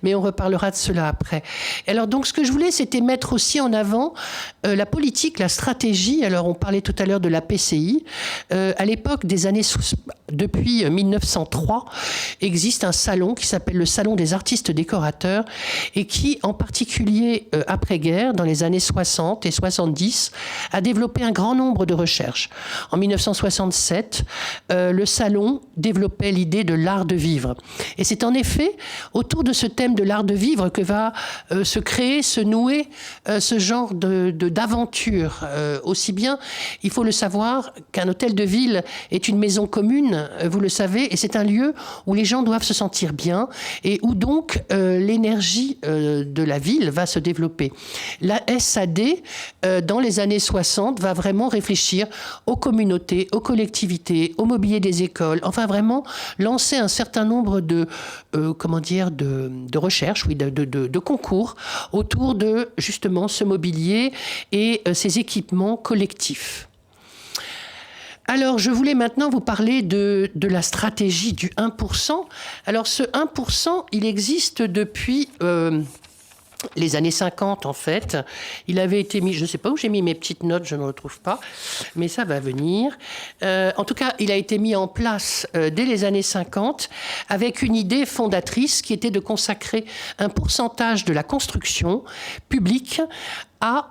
Mais on reparlera de cela après. Alors donc, ce que je voulais, c'était mettre aussi en avant la politique, la stratégie. Alors, on parlait tout à l'heure de la PCI. À l'époque des années, depuis 1903, existe un salon qui s'appelle le Salon des artistes décorateurs et qui, en particulier après-guerre, dans les années 60 et 70, a développé un grand nombre de recherches. En 1967, le salon développait l'idée de l'art de vivre. Et c'est en effet autour de ce thème de l'art de vivre que va se créer, se nouer ce genre d'aventure. Aussi bien, il faut le savoir, qu'un hôtel de ville est une maison commune, vous le savez, et c'est un lieu où les gens doivent se sentir bien et où donc l'énergie de la ville va se développer. La SAD, dans les années 60, va vraiment réfléchir aux communautés, aux collectivités, au mobilier des écoles, enfin vraiment lancer un certain nombre de recherches, oui, de concours autour de justement ce mobilier et ces équipements collectifs. Alors, je voulais maintenant vous parler de la stratégie du 1%. Alors, ce 1%, il existe depuis les années 50, en fait. Il avait été mis, je ne sais pas où j'ai mis mes petites notes, je ne retrouve pas, mais ça va venir. En tout cas, il a été mis en place dès les années 50 avec une idée fondatrice qui était de consacrer un pourcentage de la construction publique à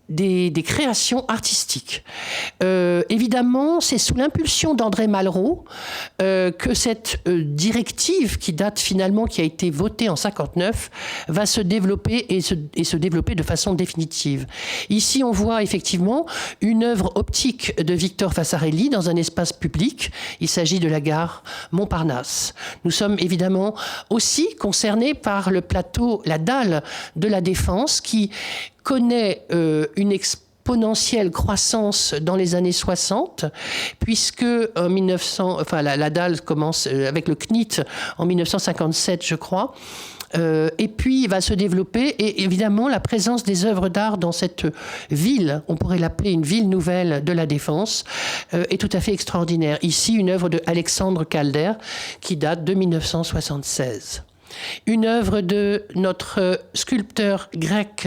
des créations artistiques. Évidemment, c'est sous l'impulsion d'André Malraux que cette directive qui date finalement, qui a été votée en 59, va se développer et se développer de façon définitive. Ici, on voit effectivement une œuvre optique de Victor Vasarely dans un espace public. Il s'agit de la gare Montparnasse. Nous sommes évidemment aussi concernés par le plateau, la dalle de la Défense, qui connaît une exponentielle croissance dans les années 60, puisque en 1900, enfin la dalle commence avec le CNIT en 1957, je crois. Et puis il va se développer, et évidemment la présence des œuvres d'art dans cette ville, on pourrait l'appeler une ville nouvelle de la Défense, est tout à fait extraordinaire. Ici, une œuvre de Alexandre Calder qui date de 1976. Une œuvre de notre sculpteur grec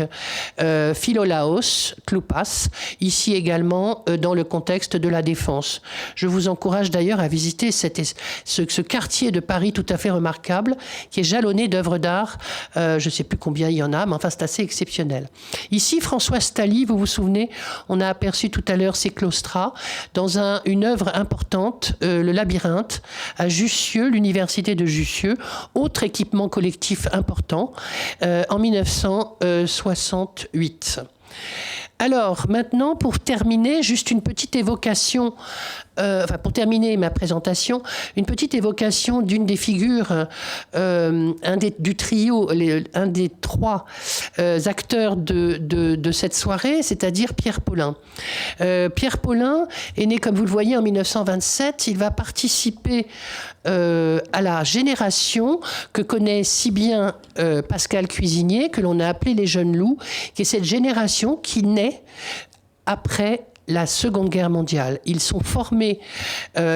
Philolaos Kloupas, ici également dans le contexte de la Défense. Je vous encourage d'ailleurs à visiter ce quartier de Paris tout à fait remarquable, qui est jalonné d'œuvres d'art. Je ne sais plus combien il y en a, mais enfin c'est assez exceptionnel. Ici, François Staly, vous vous souvenez, on a aperçu tout à l'heure ses claustras dans une œuvre importante, le Labyrinthe, à Jussieu, l'université de Jussieu, autre équipement collectif important, en 1968. Alors, maintenant, pour terminer, juste une petite évocation pour terminer ma présentation, une petite évocation d'une des figures, du trio, un des trois acteurs de cette soirée, c'est-à-dire Pierre Paulin. Pierre Paulin est né, comme vous le voyez, en 1927. Il va participer à la génération que connaît si bien Pascal Cuisinier, que l'on a appelé les Jeunes Loups, qui est cette génération qui naît après la Seconde Guerre mondiale. Ils sont formés,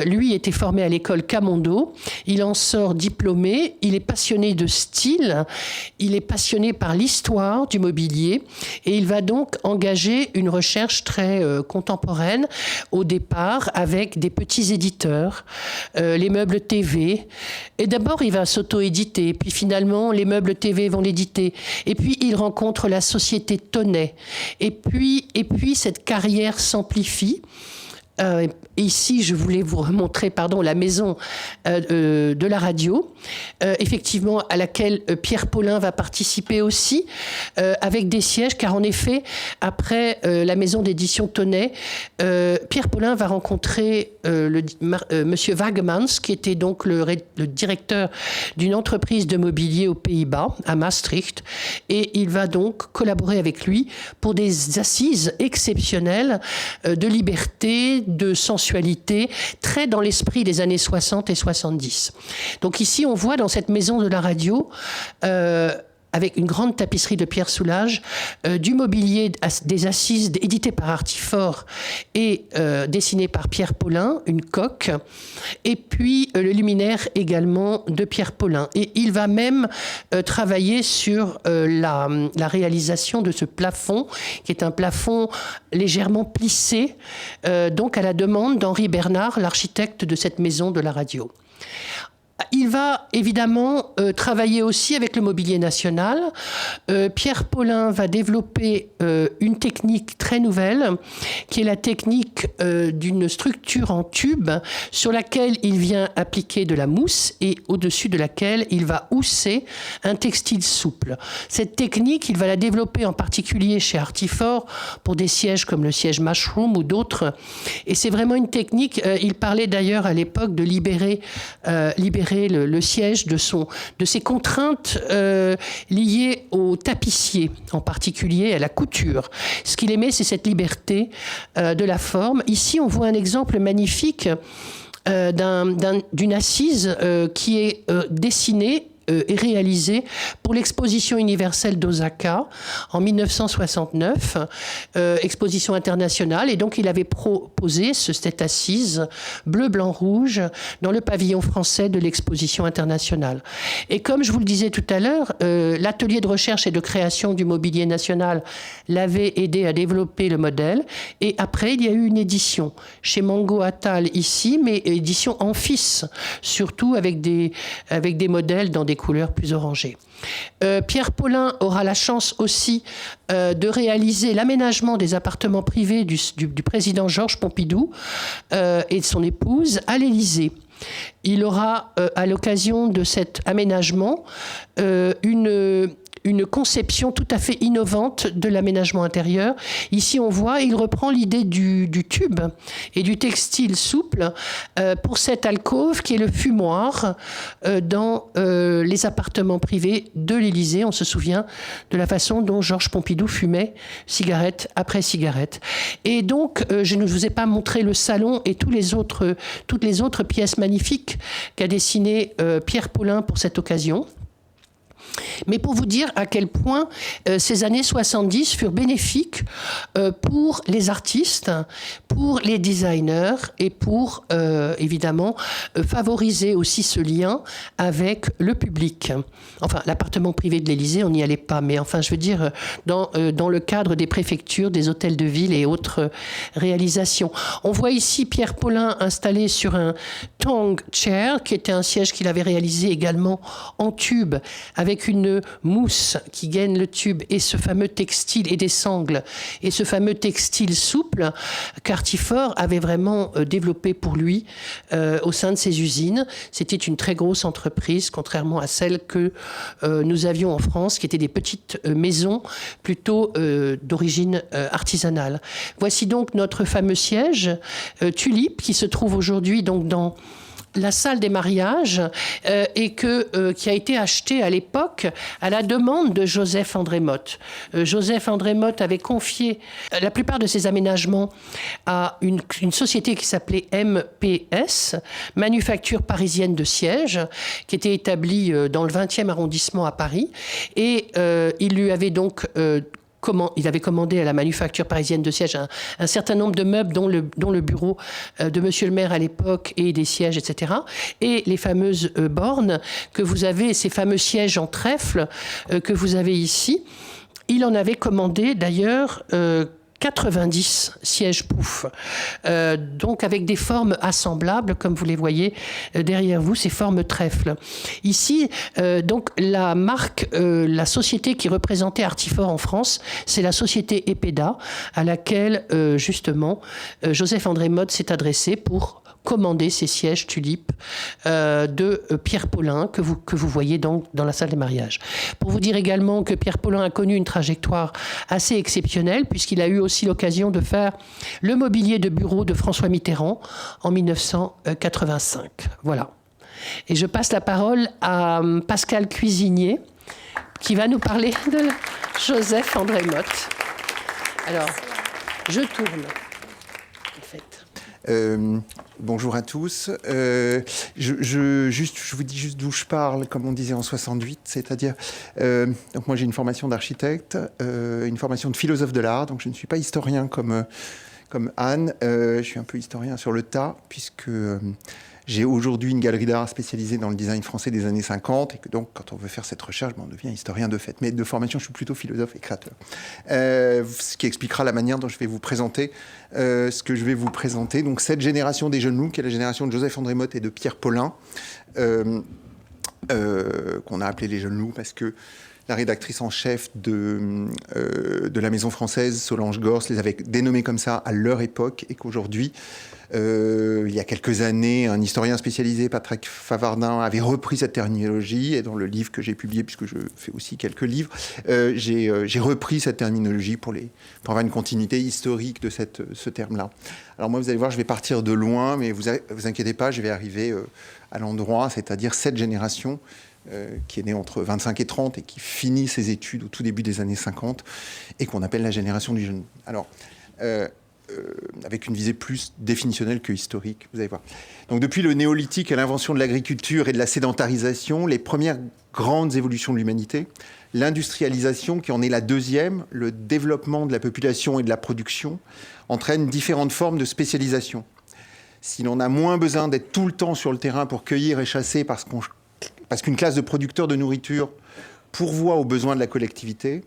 lui était formé à l'école Camondo, il en sort diplômé, il est passionné de style, il est passionné par l'histoire du mobilier et il va donc engager une recherche très contemporaine au départ avec des petits éditeurs, les meubles TV. Et d'abord, il va s'auto-éditer, puis finalement, les meubles TV vont l'éditer. Et puis, il rencontre la société Tonnet. Et puis cette carrière s'amplifie. Ici, je voulais vous remontrer la maison de la radio, effectivement, à laquelle Pierre Paulin va participer aussi, avec des sièges, car en effet, après la maison d'édition Tonnet, Pierre Paulin va rencontrer Monsieur Wagemans, qui était donc le directeur d'une entreprise de mobilier aux Pays-Bas, à Maastricht, et il va donc collaborer avec lui pour des assises exceptionnelles de liberté, de sensualité, très dans l'esprit des années 60 et 70. Donc ici, on voit dans cette maison de la radio, avec une grande tapisserie de Pierre Soulages, du mobilier des assises édité par Artifort et dessiné par Pierre Paulin, une coque, et puis le luminaire également de Pierre Paulin. Et il va même travailler sur la réalisation de ce plafond, qui est un plafond légèrement plissé, donc à la demande d'Henri Bernard, l'architecte de cette maison de la radio. Il va évidemment travailler aussi avec le mobilier national. Pierre Paulin va développer une technique très nouvelle, qui est la technique d'une structure en tube sur laquelle il vient appliquer de la mousse et au-dessus de laquelle il va housser un textile souple. Cette technique, il va la développer en particulier chez Artifort pour des sièges comme le siège Mushroom ou d'autres. Et c'est vraiment une technique, il parlait d'ailleurs à l'époque de libérer le siège de ses contraintes liées au tapissier, en particulier à la couture. Ce qu'il aimait, c'est cette liberté de la forme. Ici, on voit un exemple magnifique d'une assise qui est dessinée est réalisé pour l'exposition universelle d'Osaka en 1969, exposition internationale, et donc il avait proposé cette assise bleu, blanc, rouge dans le pavillon français de l'exposition internationale. Et comme je vous le disais tout à l'heure, l'atelier de recherche et de création du mobilier national l'avait aidé à développer le modèle, et après il y a eu une édition chez Mango Attal ici, mais édition en fils, surtout avec des modèles dans des couleurs plus orangées. Pierre Paulin aura la chance aussi de réaliser l'aménagement des appartements privés du président Georges Pompidou et de son épouse à l'Élysée. Il aura, à l'occasion de cet aménagement, une conception tout à fait innovante de l'aménagement intérieur. Ici, on voit, il reprend l'idée du tube et du textile souple pour cette alcôve qui est le fumoir dans les appartements privés de l'Élysée. On se souvient de la façon dont Georges Pompidou fumait cigarette après cigarette. Et donc, je ne vous ai pas montré le salon et toutes les autres pièces magnifiques qu'a dessinées Pierre Paulin pour cette occasion. Mais pour vous dire à quel point ces années 70 furent bénéfiques pour les artistes, pour les designers et pour, évidemment, favoriser aussi ce lien avec le public. Enfin, l'appartement privé de l'Élysée, on n'y allait pas, mais enfin, je veux dire, dans le cadre des préfectures, des hôtels de ville et autres réalisations. On voit ici Pierre Paulin installé sur un Tong Chair, qui était un siège qu'il avait réalisé également en tube, avec avec une mousse qui gaine le tube et ce fameux textile et des sangles et ce fameux textile souple qu'Artifort avait vraiment développé pour lui au sein de ses usines. C'était une très grosse entreprise, contrairement à celle que nous avions en France, qui étaient des petites maisons plutôt d'origine artisanale. Voici donc notre fameux siège Tulipe qui se trouve aujourd'hui donc dans la salle des mariages et qui a été acheté à l'époque à la demande de Joseph André Motte. Joseph André Motte avait confié la plupart de ses aménagements à une société qui s'appelait MPS, Manufacture Parisienne de Sièges, qui était établie dans le 20e arrondissement à Paris. Et il lui avait donc il avait commandé à la Manufacture Parisienne de Sièges un certain nombre de meubles, dont le bureau de Monsieur le maire à l'époque et des sièges, etc. Et les fameuses bornes que vous avez, ces fameux sièges en trèfle que vous avez ici. Il en avait commandé d'ailleurs 90 sièges pouf, donc avec des formes assemblables, comme vous les voyez derrière vous, ces formes trèfle. Ici, donc la marque, la société qui représentait Artifort en France, c'est la société Epeda, à laquelle justement Joseph André Motte s'est adressé pour commander ces sièges Tulipe de Pierre Paulin que vous voyez donc dans la salle des mariages. Pour vous dire également que Pierre Paulin a connu une trajectoire assez exceptionnelle puisqu'il a eu aussi l'occasion de faire le mobilier de bureau de François Mitterrand en 1985. Voilà. Et je passe la parole à Pascal Cuisinier qui va nous parler de Joseph André Motte. Alors, je tourne. Bonjour à tous. Je vous dis juste d'où je parle, comme on disait en 68, c'est-à-dire, donc moi j'ai une formation d'architecte, une formation de philosophe de l'art, donc je ne suis pas historien comme Anne, je suis un peu historien sur le tas, puisque j'ai aujourd'hui une galerie d'art spécialisée dans le design français des années 50, et que donc, quand on veut faire cette recherche, on devient historien de fait. Mais de formation, je suis plutôt philosophe et créateur. Ce qui expliquera la manière dont je vais vous présenter ce que je vais vous présenter. Donc, cette génération des jeunes loups, qui est la génération de Joseph André Motte et de Pierre Paulin, qu'on a appelé les jeunes loups parce que la rédactrice en chef de la Maison Française, Solange Gors, les avait dénommés comme ça à leur époque, et qu'aujourd'hui, il y a quelques années, un historien spécialisé, Patrick Favardin, avait repris cette terminologie, et dans le livre que j'ai publié, puisque je fais aussi quelques livres, j'ai repris cette terminologie pour avoir une continuité historique de ce terme-là. Alors moi, vous allez voir, je vais partir de loin, mais vous inquiétez pas, je vais arriver à l'endroit, c'est-à-dire cette génération qui est née entre 25 et 30 et qui finit ses études au tout début des années 50 et qu'on appelle la génération du jeune. Alors, avec une visée plus définitionnelle que historique, vous allez voir. Donc, depuis le néolithique et l'invention de l'agriculture et de la sédentarisation, les premières grandes évolutions de l'humanité, l'industrialisation qui en est la deuxième, le développement de la population et de la production, entraîne différentes formes de spécialisation. Si l'on a moins besoin d'être tout le temps sur le terrain pour cueillir et chasser parce qu'une classe de producteurs de nourriture pourvoit aux besoins de la collectivité,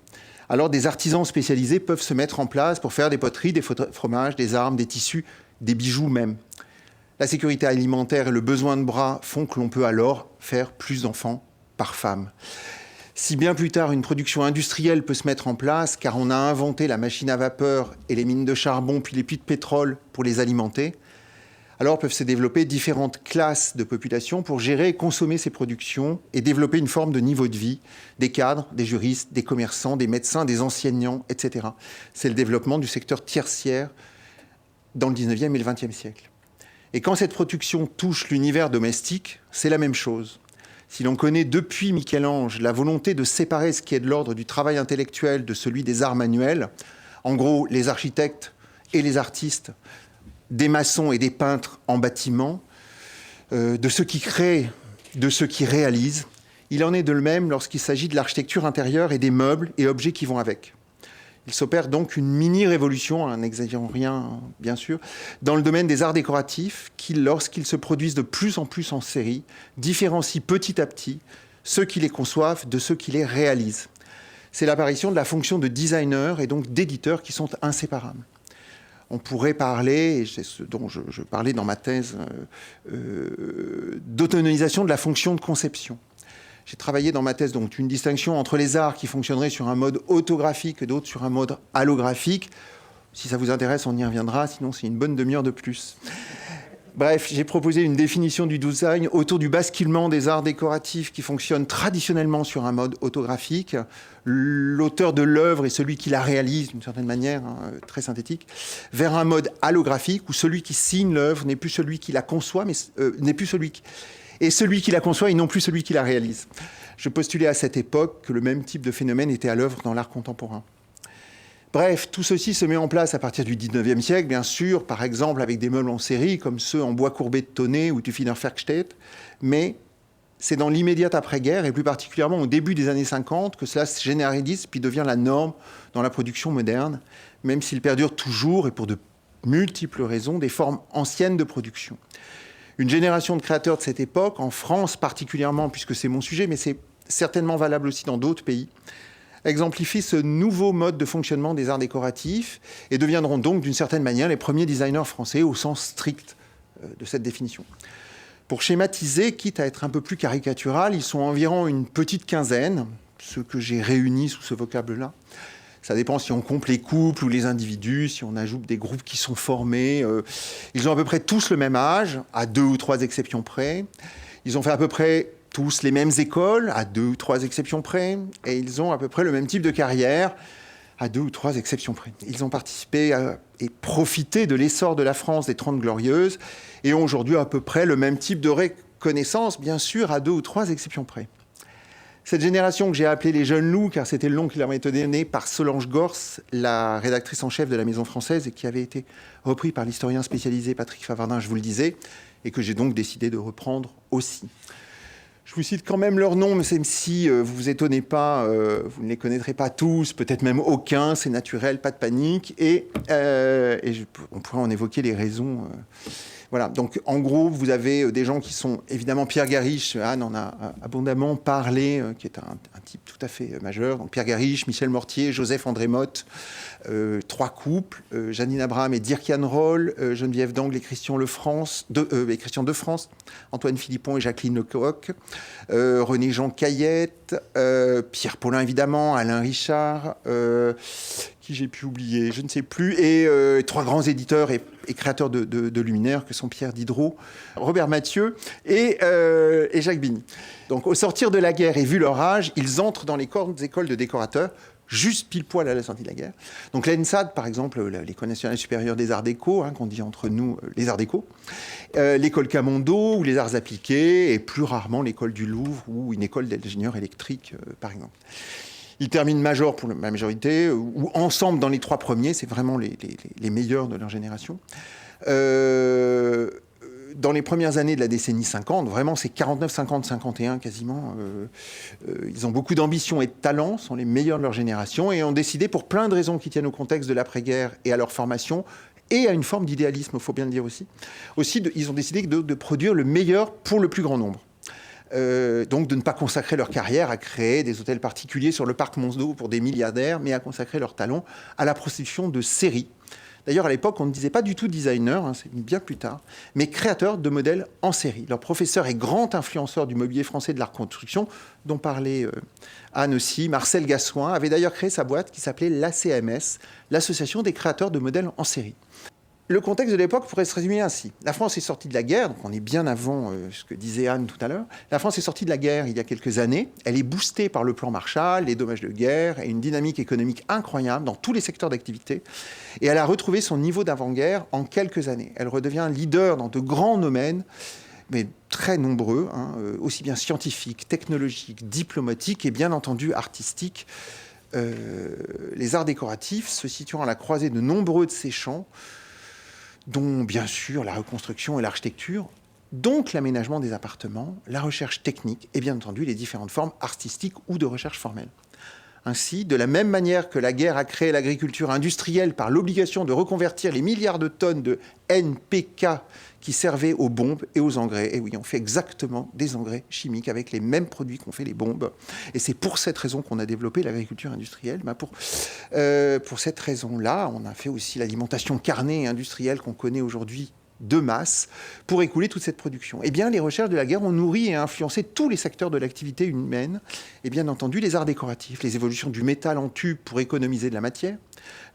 alors des artisans spécialisés peuvent se mettre en place pour faire des poteries, des fromages, des armes, des tissus, des bijoux même. La sécurité alimentaire et le besoin de bras font que l'on peut alors faire plus d'enfants par femme. Si bien plus tard, une production industrielle peut se mettre en place, car on a inventé la machine à vapeur et les mines de charbon, puis les puits de pétrole pour les alimenter, alors peuvent se développer différentes classes de population pour gérer et consommer ces productions et développer une forme de niveau de vie, des cadres, des juristes, des commerçants, des médecins, des enseignants, etc. C'est le développement du secteur tertiaire dans le 19e et le 20e siècle. Et quand cette production touche l'univers domestique, c'est la même chose. Si l'on connaît depuis Michel-Ange la volonté de séparer ce qui est de l'ordre du travail intellectuel de celui des arts manuels, en gros les architectes et les artistes, des maçons et des peintres en bâtiment, de ceux qui créent, de ceux qui réalisent. Il en est de même lorsqu'il s'agit de l'architecture intérieure et des meubles et objets qui vont avec. Il s'opère donc une mini-révolution, en n'exagérant rien bien sûr, dans le domaine des arts décoratifs qui, lorsqu'ils se produisent de plus en plus en série, différencient petit à petit ceux qui les conçoivent de ceux qui les réalisent. C'est l'apparition de la fonction de designer et donc d'éditeur qui sont inséparables. On pourrait parler, et c'est ce dont je parlais dans ma thèse, d'autonomisation de la fonction de conception. J'ai travaillé dans ma thèse donc une distinction entre les arts qui fonctionneraient sur un mode autographique et d'autres sur un mode allographique. Si ça vous intéresse, on y reviendra, sinon c'est une bonne demi-heure de plus. Bref, j'ai proposé une définition du design autour du basculement des arts décoratifs qui fonctionnent traditionnellement sur un mode autographique. L'auteur de l'œuvre est celui qui la réalise d'une certaine manière, très synthétique, vers un mode allographique où celui qui signe l'œuvre n'est plus celui qui la conçoit, mais n'est plus celui qui... Et celui qui la conçoit et non plus celui qui la réalise. Je postulais à cette époque que le même type de phénomène était à l'œuvre dans l'art contemporain. Bref, tout ceci se met en place à partir du 19e siècle, bien sûr, par exemple avec des meubles en série, comme ceux en bois courbé de Tonnet ou du Wienerwerkstätte, mais c'est dans l'immédiate après-guerre, et plus particulièrement au début des années 50, que cela se généralise puis devient la norme dans la production moderne, même s'il perdure toujours, et pour de multiples raisons, des formes anciennes de production. Une génération de créateurs de cette époque, en France particulièrement, puisque c'est mon sujet, mais c'est certainement valable aussi dans d'autres pays, exemplifient ce nouveau mode de fonctionnement des arts décoratifs et deviendront donc d'une certaine manière les premiers designers français au sens strict de cette définition. Pour schématiser, quitte à être un peu plus caricatural, ils sont environ une petite quinzaine, ceux que j'ai réunis sous ce vocable-là. Ça dépend si on compte les couples ou les individus, si on ajoute des groupes qui sont formés. Ils ont à peu près tous le même âge, à 2 ou 3 exceptions près. Ils ont fait à peu près tous les mêmes écoles, à 2 ou 3 exceptions près, et ils ont à peu près le même type de carrière, à 2 ou 3 exceptions près. Ils ont participé et profité de l'essor de la France des 30 Glorieuses, et ont aujourd'hui à peu près le même type de reconnaissance, bien sûr, à 2 ou 3 exceptions près. Cette génération que j'ai appelée les jeunes loups, car c'était le nom qui leur avait été donné par Solange Gors, la rédactrice en chef de la Maison Française, et qui avait été repris par l'historien spécialisé Patrick Favardin, je vous le disais, et que j'ai donc décidé de reprendre aussi. Je vous cite quand même leurs noms, même si vous vous étonnez pas, vous ne les connaîtrez pas tous, peut-être même aucun, c'est naturel, pas de panique. On pourrait en évoquer les raisons. Voilà, donc en gros, vous avez des gens qui sont évidemment Pierre Gariche, Anne en a abondamment parlé, qui est un type tout à fait majeur. Donc Pierre Gariche, Michel Mortier, Joseph André Motte, 3 couples, Janine Abraham et Dirk Jan Roll, Geneviève d'Angle et Christian de France, Antoine Philippon et Jacqueline Lecoq, René-Jean Caillette, Pierre Paulin évidemment, Alain Richard, qui j'ai pu oublier, je ne sais plus, et 3 grands éditeurs et créateurs de luminaires que sont Pierre Diderot, Robert Mathieu et Jacques Bigny. Donc au sortir de la guerre et vu leur âge, ils entrent dans les grandes écoles de décorateurs, juste pile poil à la sortie de la guerre. Donc l'ENSAD, par exemple, l'École nationale supérieure des arts déco, qu'on dit entre nous les arts déco, l'école Camondo ou les arts appliqués, et plus rarement l'école du Louvre ou une école d'ingénieurs électriques, par exemple. Ils terminent major pour la majorité, ou ensemble dans les 3 premiers, c'est vraiment les meilleurs de leur génération. Dans les premières années de la décennie 50, vraiment c'est 49, 50, 51 quasiment, ils ont beaucoup d'ambition et de talent, sont les meilleurs de leur génération, et ont décidé, pour plein de raisons qui tiennent au contexte de l'après-guerre et à leur formation, et à une forme d'idéalisme, il faut bien le dire aussi, ils ont décidé de produire le meilleur pour le plus grand nombre. Donc de ne pas consacrer leur carrière à créer des hôtels particuliers sur le parc Monceau pour des milliardaires, mais à consacrer leur talent à la production de séries. D'ailleurs, à l'époque, on ne disait pas du tout designer, c'est bien plus tard, mais créateur de modèles en série. Leur professeur et grand influenceur du mobilier français de l'art construction, dont parlait Anne aussi, Marcel Gassoin, avait d'ailleurs créé sa boîte qui s'appelait l'ACMS, l'Association des créateurs de modèles en série. Le contexte de l'époque pourrait se résumer ainsi. La France est sortie de la guerre, donc on est bien avant ce que disait Anne tout à l'heure. La France est sortie de la guerre il y a quelques années. Elle est boostée par le plan Marshall, les dommages de guerre et une dynamique économique incroyable dans tous les secteurs d'activité. Et elle a retrouvé son niveau d'avant-guerre en quelques années. Elle redevient leader dans de grands domaines, mais très nombreux, aussi bien scientifiques, technologiques, diplomatiques et bien entendu artistiques. Les arts décoratifs se situant à la croisée de nombreux de ces champs, dont bien sûr la reconstruction et l'architecture, donc l'aménagement des appartements, la recherche technique et bien entendu les différentes formes artistiques ou de recherche formelle. Ainsi, de la même manière que la guerre a créé l'agriculture industrielle par l'obligation de reconvertir les milliards de tonnes de NPK qui servaient aux bombes et aux engrais. Et oui, on fait exactement des engrais chimiques avec les mêmes produits qu'on fait les bombes. Et c'est pour cette raison qu'on a développé l'agriculture industrielle. Pour cette raison-là, on a fait aussi l'alimentation carnée et industrielle qu'on connaît aujourd'hui de masse pour écouler toute cette production. Eh bien, les recherches de la guerre ont nourri et influencé tous les secteurs de l'activité humaine, et bien entendu les arts décoratifs, les évolutions du métal en tube pour économiser de la matière,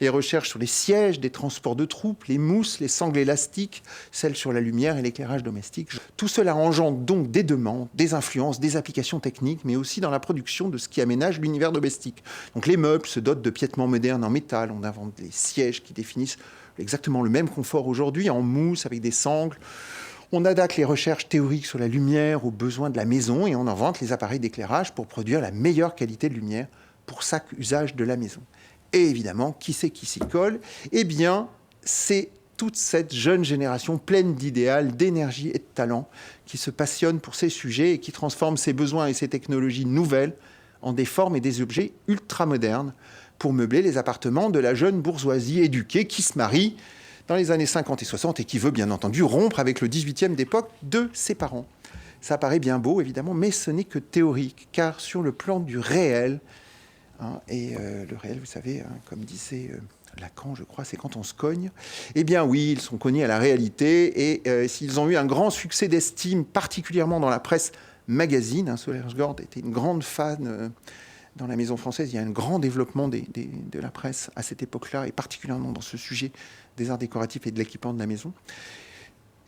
les recherches sur les sièges, des transports de troupes, les mousses, les sangles élastiques, celles sur la lumière et l'éclairage domestique. Tout cela engendre donc des demandes, des influences, des applications techniques, mais aussi dans la production de ce qui aménage l'univers domestique. Donc les meubles se dotent de piétements modernes en métal, on invente des sièges qui définissent exactement le même confort aujourd'hui, en mousse, avec des sangles. On adapte les recherches théoriques sur la lumière aux besoins de la maison et on invente les appareils d'éclairage pour produire la meilleure qualité de lumière pour chaque usage de la maison. Et évidemment, qui c'est qui s'y colle? Eh bien, c'est toute cette jeune génération pleine d'idéal, d'énergie et de talent qui se passionne pour ces sujets et qui transforme ses besoins et ses technologies nouvelles en des formes et des objets ultramodernes pour meubler les appartements de la jeune bourgeoisie éduquée qui se marie dans les années 50 et 60 et qui veut bien entendu rompre avec le 18e d'époque de ses parents. Ça paraît bien beau, évidemment, mais ce n'est que théorique, car sur le plan du réel, le réel, vous savez, comme disait Lacan, je crois, c'est quand on se cogne. Eh bien oui, ils sont cognés à la réalité, et s'ils ont eu un grand succès d'estime, particulièrement dans la presse magazine, Solersgaard était une grande fan dans la Maison française, il y a un grand développement de la presse à cette époque-là, et particulièrement dans ce sujet des arts décoratifs et de l'équipement de la maison.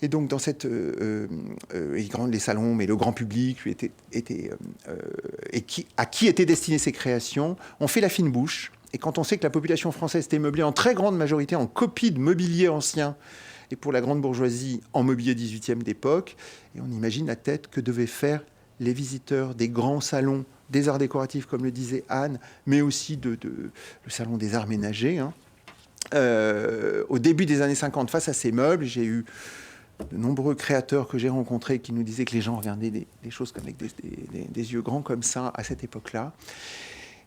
Et donc, dans cette, les salons, mais le grand public à qui étaient destinées ces créations, on fait la fine bouche. Et quand on sait que la population française était meublée en très grande majorité en copie de mobilier ancien, et pour la grande bourgeoisie en mobilier 18e d'époque, et on imagine la tête que devaient faire les visiteurs des grands salons des arts décoratifs, comme le disait Anne, mais aussi le salon des arts ménagers. Au début des années 50, face à ces meubles, j'ai eu de nombreux créateurs que j'ai rencontrés qui nous disaient que les gens regardaient des choses avec des yeux grands comme ça à cette époque-là.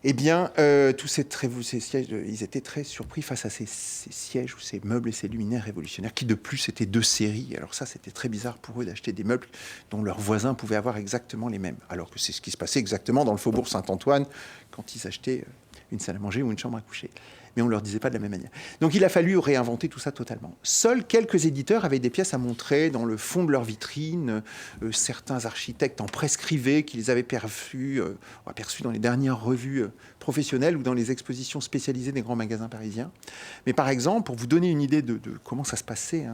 Eh bien, tous ces sièges, ils étaient très surpris face à ces sièges ou ces meubles et ces luminaires révolutionnaires qui, de plus, étaient de série. Alors ça, c'était très bizarre pour eux d'acheter des meubles dont leurs voisins pouvaient avoir exactement les mêmes. Alors que c'est ce qui se passait exactement dans le faubourg Saint-Antoine quand ils achetaient une salle à manger ou une chambre à coucher. Mais on ne leur disait pas de la même manière. Donc il a fallu réinventer tout ça totalement. Seuls quelques éditeurs avaient des pièces à montrer dans le fond de leur vitrine. Certains architectes en prescrivaient, qu'ils avaient aperçus dans les dernières revues professionnelles ou dans les expositions spécialisées des grands magasins parisiens. Mais par exemple, pour vous donner une idée de comment ça se passait,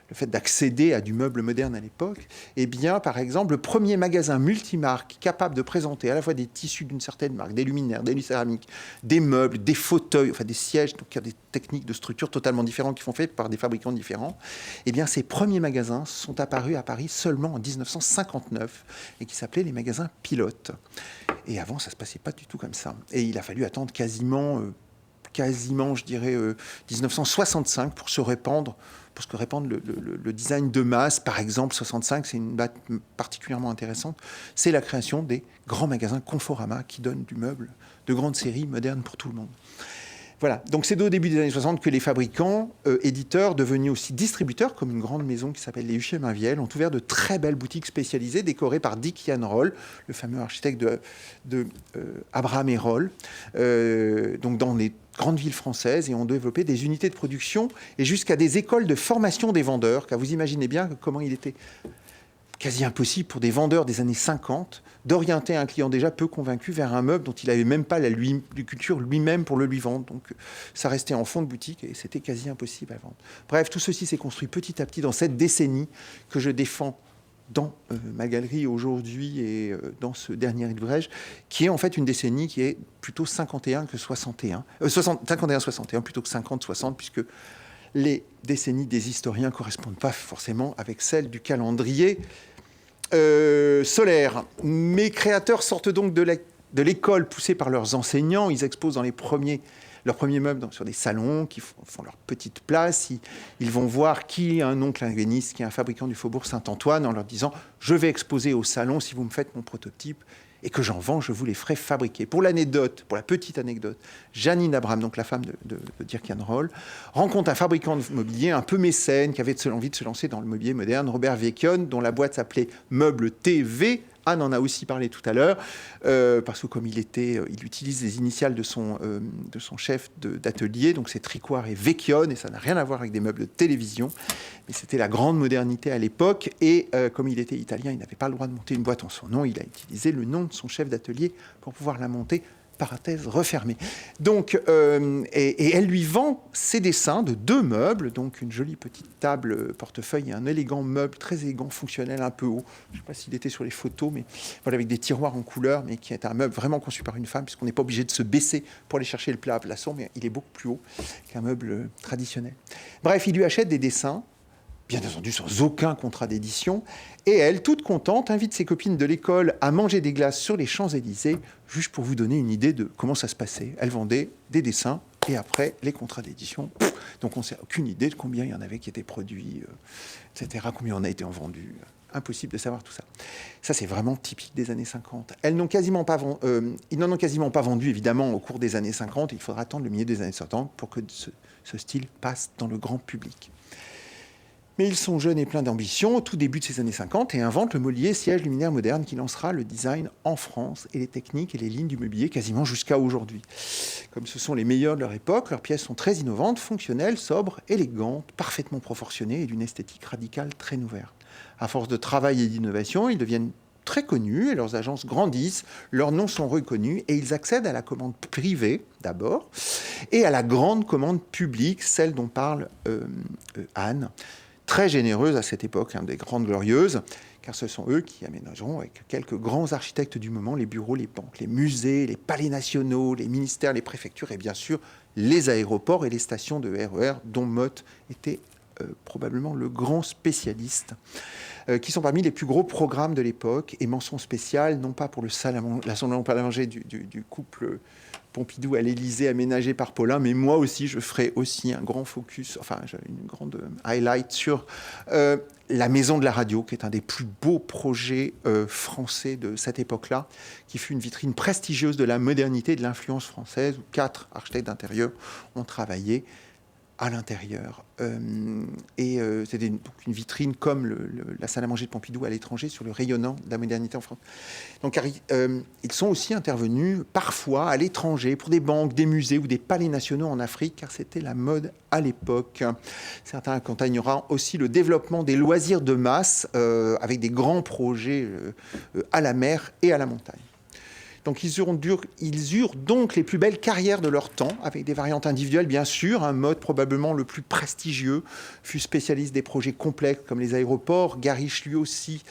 le fait d'accéder à du meuble moderne à l'époque, eh bien, par exemple, le premier magasin multimarque capable de présenter à la fois des tissus d'une certaine marque, des luminaires, des céramiques, des meubles, des fauteuils, des sièges, donc il y a des techniques de structure totalement différentes qui sont faites par des fabricants différents. Eh bien, ces premiers magasins sont apparus à Paris seulement en 1959 et qui s'appelaient les magasins pilotes. Et avant, ça se passait pas du tout comme ça. Et il a fallu attendre quasiment, je dirais, 1965 pour se répandre. Pour que répandre le design de masse, par exemple, 65, c'est une date particulièrement intéressante, c'est la création des grands magasins Conforama qui donnent du meuble de grande série moderne pour tout le monde. Voilà, donc c'est au début des années 60 que les fabricants, éditeurs, devenus aussi distributeurs, comme une grande maison qui s'appelle les Huchet-Mainvielle, ont ouvert de très belles boutiques spécialisées, décorées par Dick Ian Roll, le fameux architecte de Abraham et Roll, donc dans les grandes villes françaises, et ont développé des unités de production et jusqu'à des écoles de formation des vendeurs, car vous imaginez bien comment il était quasi impossible pour des vendeurs des années 50 d'orienter un client déjà peu convaincu vers un meuble dont il n'avait même pas la culture lui-même pour le lui vendre. Donc ça restait en fond de boutique et c'était quasi impossible à vendre. Bref, tout ceci s'est construit petit à petit dans cette décennie que je défends dans ma galerie aujourd'hui et dans ce dernier ouvrage, qui est en fait une décennie qui est plutôt 51 que 61. 51-61 plutôt que 50-60, puisque les décennies des historiens ne correspondent pas forcément avec celles du calendrier solaire. Mes créateurs sortent donc de l'école poussés par leurs enseignants. Ils exposent dans leurs premiers meubles sur des salons qui font leur petite place. Ils vont voir qui est un oncle ébéniste, qui est un fabricant du faubourg Saint-Antoine, en leur disant « Je vais exposer au salon si vous me faites mon prototype. » Et que j'en vends, je vous les ferai fabriquer. Pour la petite anecdote, Janine Abraham, donc la femme de Dirk Jan Roll, rencontre un fabricant de mobilier un peu mécène qui avait envie de se lancer dans le mobilier moderne, Robert Vecchione, dont la boîte s'appelait Meubles TV, Anne en a aussi parlé tout à l'heure, parce que comme il utilise les initiales de son chef d'atelier, donc c'est Tricoire et Vecchione, et ça n'a rien à voir avec des meubles de télévision, mais c'était la grande modernité à l'époque, et comme il était italien, il n'avait pas le droit de monter une boîte en son nom, il a utilisé le nom de son chef d'atelier pour pouvoir la monter, parenthèse refermée. Donc, et elle lui vend ses dessins de 2 meubles, donc une jolie petite table portefeuille et un élégant meuble, très élégant, fonctionnel, un peu haut. Je ne sais pas s'il était sur les photos, mais voilà, avec des tiroirs en couleur, mais qui est un meuble vraiment conçu par une femme, puisqu'on n'est pas obligé de se baisser pour aller chercher le plat à glaçons, mais il est beaucoup plus haut qu'un meuble traditionnel. Bref, il lui achète des dessins, bien entendu sans aucun contrat d'édition, et elle, toute contente, invite ses copines de l'école à manger des glaces sur les Champs-Élysées, juste pour vous donner une idée de comment ça se passait. Elle vendait des dessins, et après, les contrats d'édition. Donc on n'a aucune idée de combien il y en avait qui étaient produits, etc., combien on a été en vendu. Impossible de savoir tout ça. Ça, c'est vraiment typique des années 50. Ils n'en ont quasiment pas vendu, évidemment, au cours des années 50. Il faudra attendre le milieu des années 60 pour que ce style passe dans le grand public. Mais ils sont jeunes et pleins d'ambition au tout début de ces années 50 et inventent le mobilier siège luminaire moderne qui lancera le design en France et les techniques et les lignes du mobilier quasiment jusqu'à aujourd'hui. Comme ce sont les meilleurs de leur époque, leurs pièces sont très innovantes, fonctionnelles, sobres, élégantes, parfaitement proportionnées et d'une esthétique radicale très nouvelle. À force de travail et d'innovation, ils deviennent très connus et leurs agences grandissent, leurs noms sont reconnus et ils accèdent à la commande privée d'abord et à la grande commande publique, celle dont parle Anne. Très généreuse à cette époque, des grandes glorieuses, car ce sont eux qui aménageront avec quelques grands architectes du moment les bureaux, les banques, les musées, les palais nationaux, les ministères, les préfectures et bien sûr les aéroports et les stations de RER dont Mott était probablement le grand spécialiste, qui sont parmi les plus gros programmes de l'époque et mention spéciale, non pas pour la salle à manger du couple Pompidou à l'Élysée aménagé par Paulin, mais moi aussi, je ferai aussi un grand focus, enfin, une grande highlight sur la Maison de la Radio, qui est un des plus beaux projets français de cette époque-là, qui fut une vitrine prestigieuse de la modernité et de l'influence française, où 4 architectes d'intérieur ont travaillé à l'intérieur. C'était une vitrine comme la salle à manger de Pompidou à l'étranger sur le rayonnant de la modernité en France. Donc, ils sont aussi intervenus parfois à l'étranger pour des banques, des musées ou des palais nationaux en Afrique, car c'était la mode à l'époque. Certains accompagneront aussi le développement des loisirs de masse avec des grands projets à la mer et à la montagne. Donc ils eurent donc les plus belles carrières de leur temps, avec des variantes individuelles bien sûr. Un Mott probablement le plus prestigieux fut spécialiste des projets complexes comme les aéroports, Garriche lui aussi,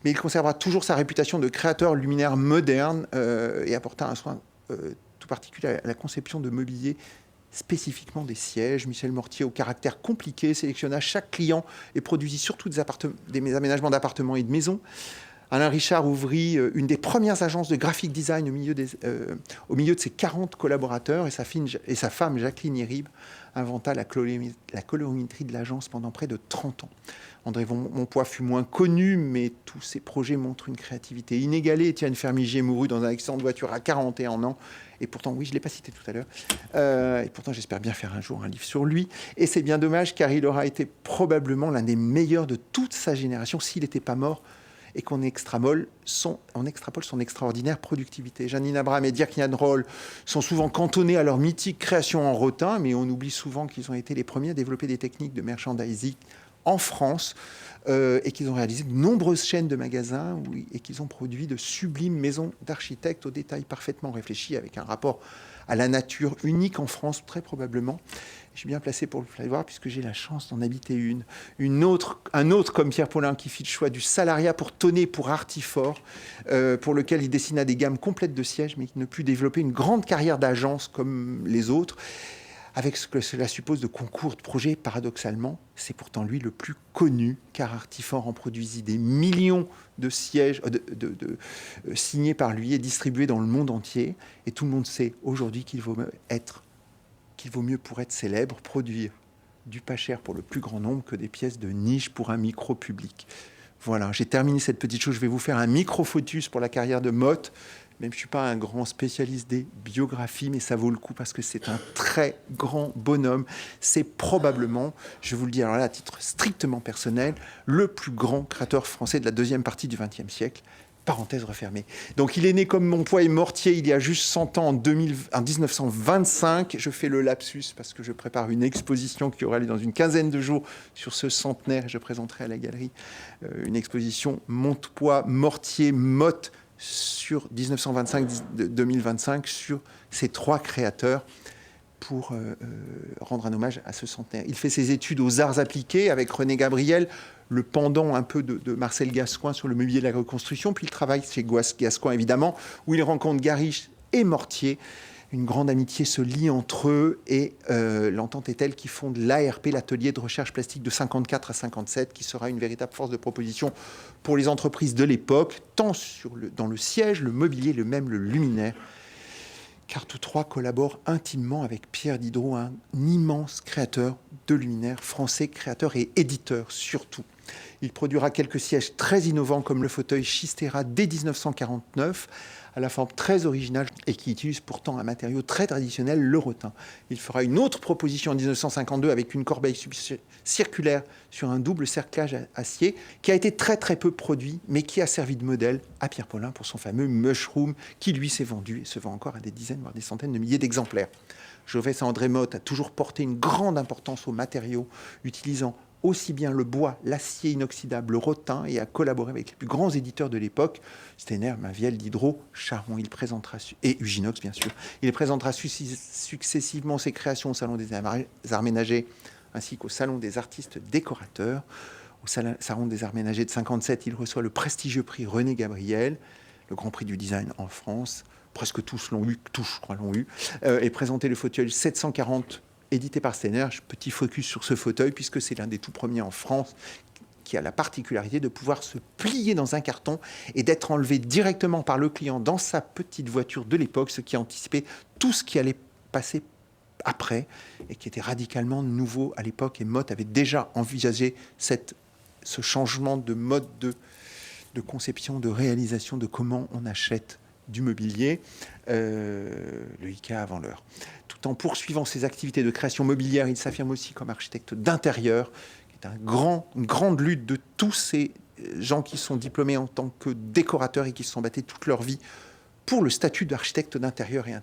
mais il conservera toujours sa réputation de créateur luminaire moderne et apporta un soin tout particulier à la conception de mobilier, spécifiquement des sièges. Michel Mortier, au caractère compliqué, sélectionna chaque client et produisit surtout des aménagements d'appartements et de maisons. Alain Richard ouvrit une des premières agences de graphic design au milieu de ses 40 collaborateurs et sa femme Jacqueline Yrib inventa la colorimétrie de l'agence pendant près de 30 ans. André Monpoix fut moins connu, mais tous ses projets montrent une créativité inégalée. Étienne Fermigier mourut dans un accident de voiture à 41 ans. Et pourtant, oui, je ne l'ai pas cité tout à l'heure. Et pourtant, j'espère bien faire un jour un livre sur lui. Et c'est bien dommage, car il aura été probablement l'un des meilleurs de toute sa génération s'il n'était pas mort et qu'on extrapole son extraordinaire productivité. Janine Abraham et Dirk Jan Roll sont souvent cantonnés à leur mythique création en rotin, mais on oublie souvent qu'ils ont été les premiers à développer des techniques de merchandising en France et qu'ils ont réalisé de nombreuses chaînes de magasins et qu'ils ont produit de sublimes maisons d'architectes aux détails parfaitement réfléchis avec un rapport à la nature unique en France, très probablement. Je suis bien placé pour le voir puisque j'ai la chance d'en habiter un autre comme Pierre Paulin qui fit le choix du salariat pour Tonnet, pour Artifort, pour lequel il dessina des gammes complètes de sièges, mais qui ne put développer une grande carrière d'agence comme les autres, avec ce que cela suppose de concours de projets. Paradoxalement, c'est pourtant lui le plus connu, car Artifort en produisit des millions de sièges signés par lui et distribués dans le monde entier. Et tout le monde sait aujourd'hui qu'il vaut mieux pour être célèbre, produire du pas cher pour le plus grand nombre que des pièces de niche pour un micro-public. Voilà, j'ai terminé cette petite chose. Je vais vous faire un micro-focus pour la carrière de Mott. Même je ne suis pas un grand spécialiste des biographies, mais ça vaut le coup parce que c'est un très grand bonhomme. C'est probablement, je vais vous le dire alors là, à titre strictement personnel, le plus grand créateur français de la deuxième partie du XXe siècle. parenthèse refermée. Donc il est né comme mon poids et mortier il y a juste 100 ans, en 1925. Je fais le lapsus parce que je prépare une exposition qui aura lieu dans une quinzaine de jours sur ce centenaire. Je présenterai à la galerie une exposition Montpois, Mortier, Motte sur 1925-2025 sur ces 3 créateurs pour rendre un hommage à ce centenaire. Il fait ses études aux arts appliqués avec René Gabriel, le pendant un peu de Marcel Gascoigne sur le mobilier de la reconstruction, puis il travaille chez Gascoigne évidemment, où il rencontre Gariche et Mortier. Une grande amitié se lie entre eux et l'entente est telle qu'ils fondent l'ARP, l'atelier de recherche plastique de 54 à 57, qui sera une véritable force de proposition pour les entreprises de l'époque, tant dans le siège, le mobilier, même le luminaire, car tous 3 collaborent intimement avec Pierre Diderot, un immense créateur de luminaires français, créateur et éditeur surtout. Il produira quelques sièges très innovants comme le fauteuil Schistera dès 1949, à la forme très originale et qui utilise pourtant un matériau très traditionnel, le rotin. Il fera une autre proposition en 1952 avec une corbeille circulaire sur un double cerclage acier qui a été très très peu produit mais qui a servi de modèle à Pierre Paulin pour son fameux Mushroom qui lui s'est vendu et se vend encore à des dizaines voire des centaines de milliers d'exemplaires. Joseph-André Motte a toujours porté une grande importance aux matériaux utilisant aussi bien le bois, l'acier inoxydable, le rotin, et a collaboré avec les plus grands éditeurs de l'époque, Steiner, Maviel, Diderot, Charon. Il présentera et Uginox, bien sûr. Il présentera successivement ses créations au Salon des Arts Ménagers ainsi qu'au Salon des Artistes Décorateurs. Au Salon des Arts Ménagers de 57, il reçoit le prestigieux prix René Gabriel, le Grand Prix du Design en France. Presque tous l'ont eu, tous, je crois, l'ont eu. Et présenté le fauteuil 740 édité par Steiner. Petit focus sur ce fauteuil puisque c'est l'un des tout premiers en France qui a la particularité de pouvoir se plier dans un carton et d'être enlevé directement par le client dans sa petite voiture de l'époque, ce qui anticipait tout ce qui allait passer après et qui était radicalement nouveau à l'époque. Et Motte avait déjà envisagé ce changement de mode de conception, de réalisation de comment on achète du mobilier, le IKEA avant l'heure. Tout en poursuivant ses activités de création mobilière, il s'affirme aussi comme architecte d'intérieur, qui est une grande lutte de tous ces gens qui sont diplômés en tant que décorateurs et qui se sont battus toute leur vie pour le statut d'architecte d'intérieur et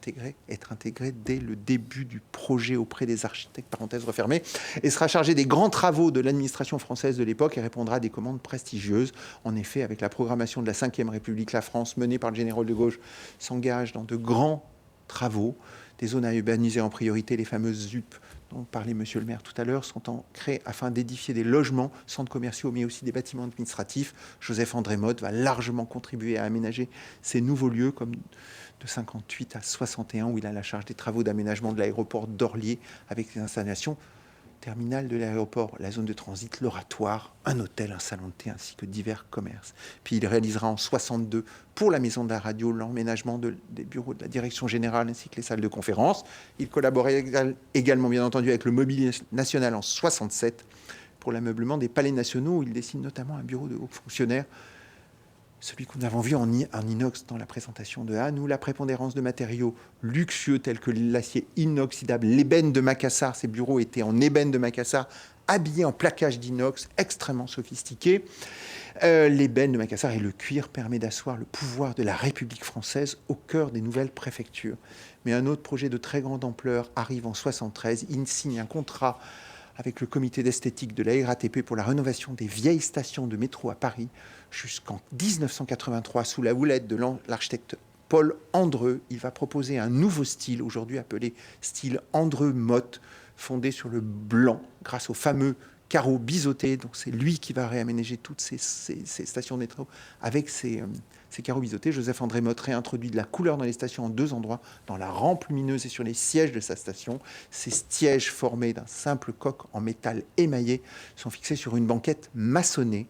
être intégré dès le début du projet auprès des architectes, parenthèse refermée, et sera chargé des grands travaux de l'administration française de l'époque et répondra à des commandes prestigieuses. En effet, avec la programmation de la Ve République, la France, menée par le général de Gaulle, s'engage dans de grands travaux. Des zones à urbaniser en priorité, les fameuses ZUP dont parlait Monsieur le maire tout à l'heure, sont créées afin d'édifier des logements, centres commerciaux, mais aussi des bâtiments administratifs. Joseph-André Motte va largement contribuer à aménager ces nouveaux lieux, comme de 58 à 61, où il a la charge des travaux d'aménagement de l'aéroport d'Orly, avec les installations terminal de l'aéroport, la zone de transit, l'oratoire, un hôtel, un salon de thé, ainsi que divers commerces. Puis il réalisera en 62 pour la Maison de la Radio l'emménagement des bureaux de la direction générale ainsi que les salles de conférence. Il collaborait également, bien entendu, avec le Mobilier National en 67 pour l'ameublement des palais nationaux, où il dessine notamment un bureau de hauts fonctionnaires, celui que nous avons vu en inox dans la présentation de Anne, où la prépondérance de matériaux luxueux tels que l'acier inoxydable, l'ébène de Macassar, ces bureaux étaient en ébène de Macassar, habillés en plaquage d'inox, extrêmement sophistiqués. L'ébène de Macassar et le cuir permet d'asseoir le pouvoir de la République française au cœur des nouvelles préfectures. Mais un autre projet de très grande ampleur arrive en 73. Il signe un contrat avec le comité d'esthétique de la RATP pour la rénovation des vieilles stations de métro à Paris jusqu'en 1983, sous la houlette de l'architecte Paul Andreu. Il va proposer un nouveau style, aujourd'hui appelé style Andreu-Motte, fondé sur le blanc, grâce aux fameux carreaux biseautés. Donc c'est lui qui va réaménager toutes ces stations de métro avec ces carreaux biseautés. Joseph-André Motte réintroduit de la couleur dans les stations en 2 endroits, dans la rampe lumineuse et sur les sièges de sa station. Ces sièges formés d'un simple coq en métal émaillé sont fixés sur une banquette maçonnée.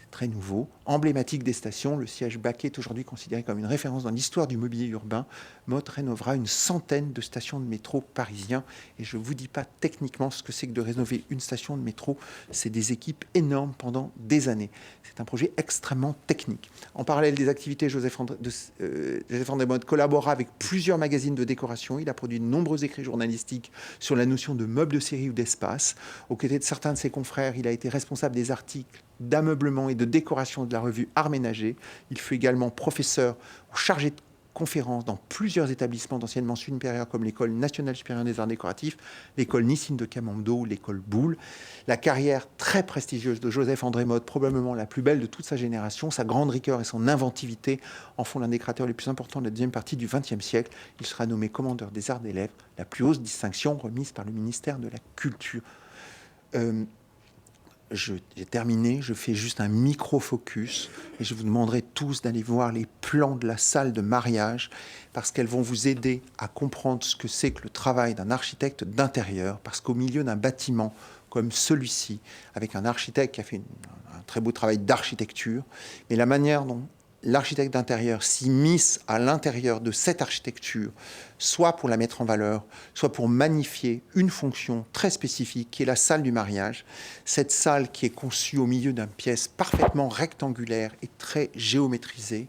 Très nouveau, emblématique des stations, le siège baquet est aujourd'hui considéré comme une référence dans l'histoire du mobilier urbain. Motte rénovera une centaine de stations de métro parisiens. Et je ne vous dis pas techniquement ce que c'est que de rénover une station de métro. C'est des équipes énormes pendant des années. C'est un projet extrêmement technique. En parallèle des activités, Joseph-André Motte collabora avec plusieurs magazines de décoration. Il a produit de nombreux écrits journalistiques sur la notion de meubles de série ou d'espace. Aux côtés de certains de ses confrères, il a été responsable des articles d'ameublement et de décoration de la revue Art Ménager. Il fut également professeur ou chargé de conférences dans plusieurs établissements d'enseignement supérieur comme l'École nationale supérieure des arts décoratifs, l'École Nissim de Kamando ou l'École Boulle. La carrière très prestigieuse de Joseph-André Motte, probablement la plus belle de toute sa génération, sa grande rigueur et son inventivité en font l'un des créateurs les plus importants de la deuxième partie du XXe siècle. Il sera nommé commandeur des arts des lèvres, la plus haute distinction remise par le ministère de la Culture. J'ai terminé, je fais juste un micro-focus et je vous demanderai tous d'aller voir les plans de la salle de mariage parce qu'elles vont vous aider à comprendre ce que c'est que le travail d'un architecte d'intérieur, parce qu'au milieu d'un bâtiment comme celui-ci, avec un architecte qui a fait un très beau travail d'architecture, mais la manière dont l'architecte d'intérieur s'immisce à l'intérieur de cette architecture, soit pour la mettre en valeur, soit pour magnifier une fonction très spécifique qui est la salle du mariage. Cette salle qui est conçue au milieu d'une pièce parfaitement rectangulaire et très géométrisée,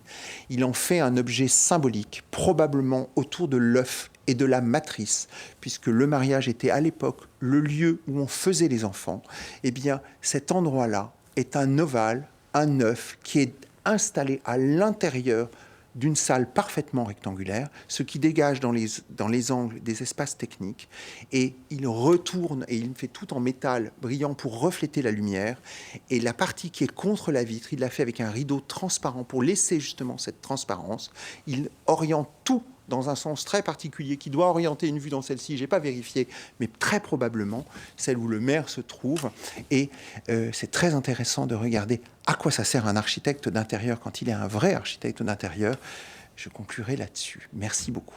il en fait un objet symbolique, probablement autour de l'œuf et de la matrice, puisque le mariage était à l'époque le lieu où on faisait les enfants. Eh bien, cet endroit-là est un ovale, un œuf qui est installé à l'intérieur d'une salle parfaitement rectangulaire, ce qui dégage dans les angles des espaces techniques, et il retourne et il fait tout en métal brillant pour refléter la lumière, et la partie qui est contre la vitre, il l'a fait avec un rideau transparent pour laisser justement cette transparence. Il oriente tout dans un sens très particulier qui doit orienter une vue dans celle-ci, je n'ai pas vérifié, mais très probablement celle où le maire se trouve. Et c'est très intéressant de regarder à quoi ça sert un architecte d'intérieur quand il est un vrai architecte d'intérieur. Je conclurai là-dessus. Merci beaucoup.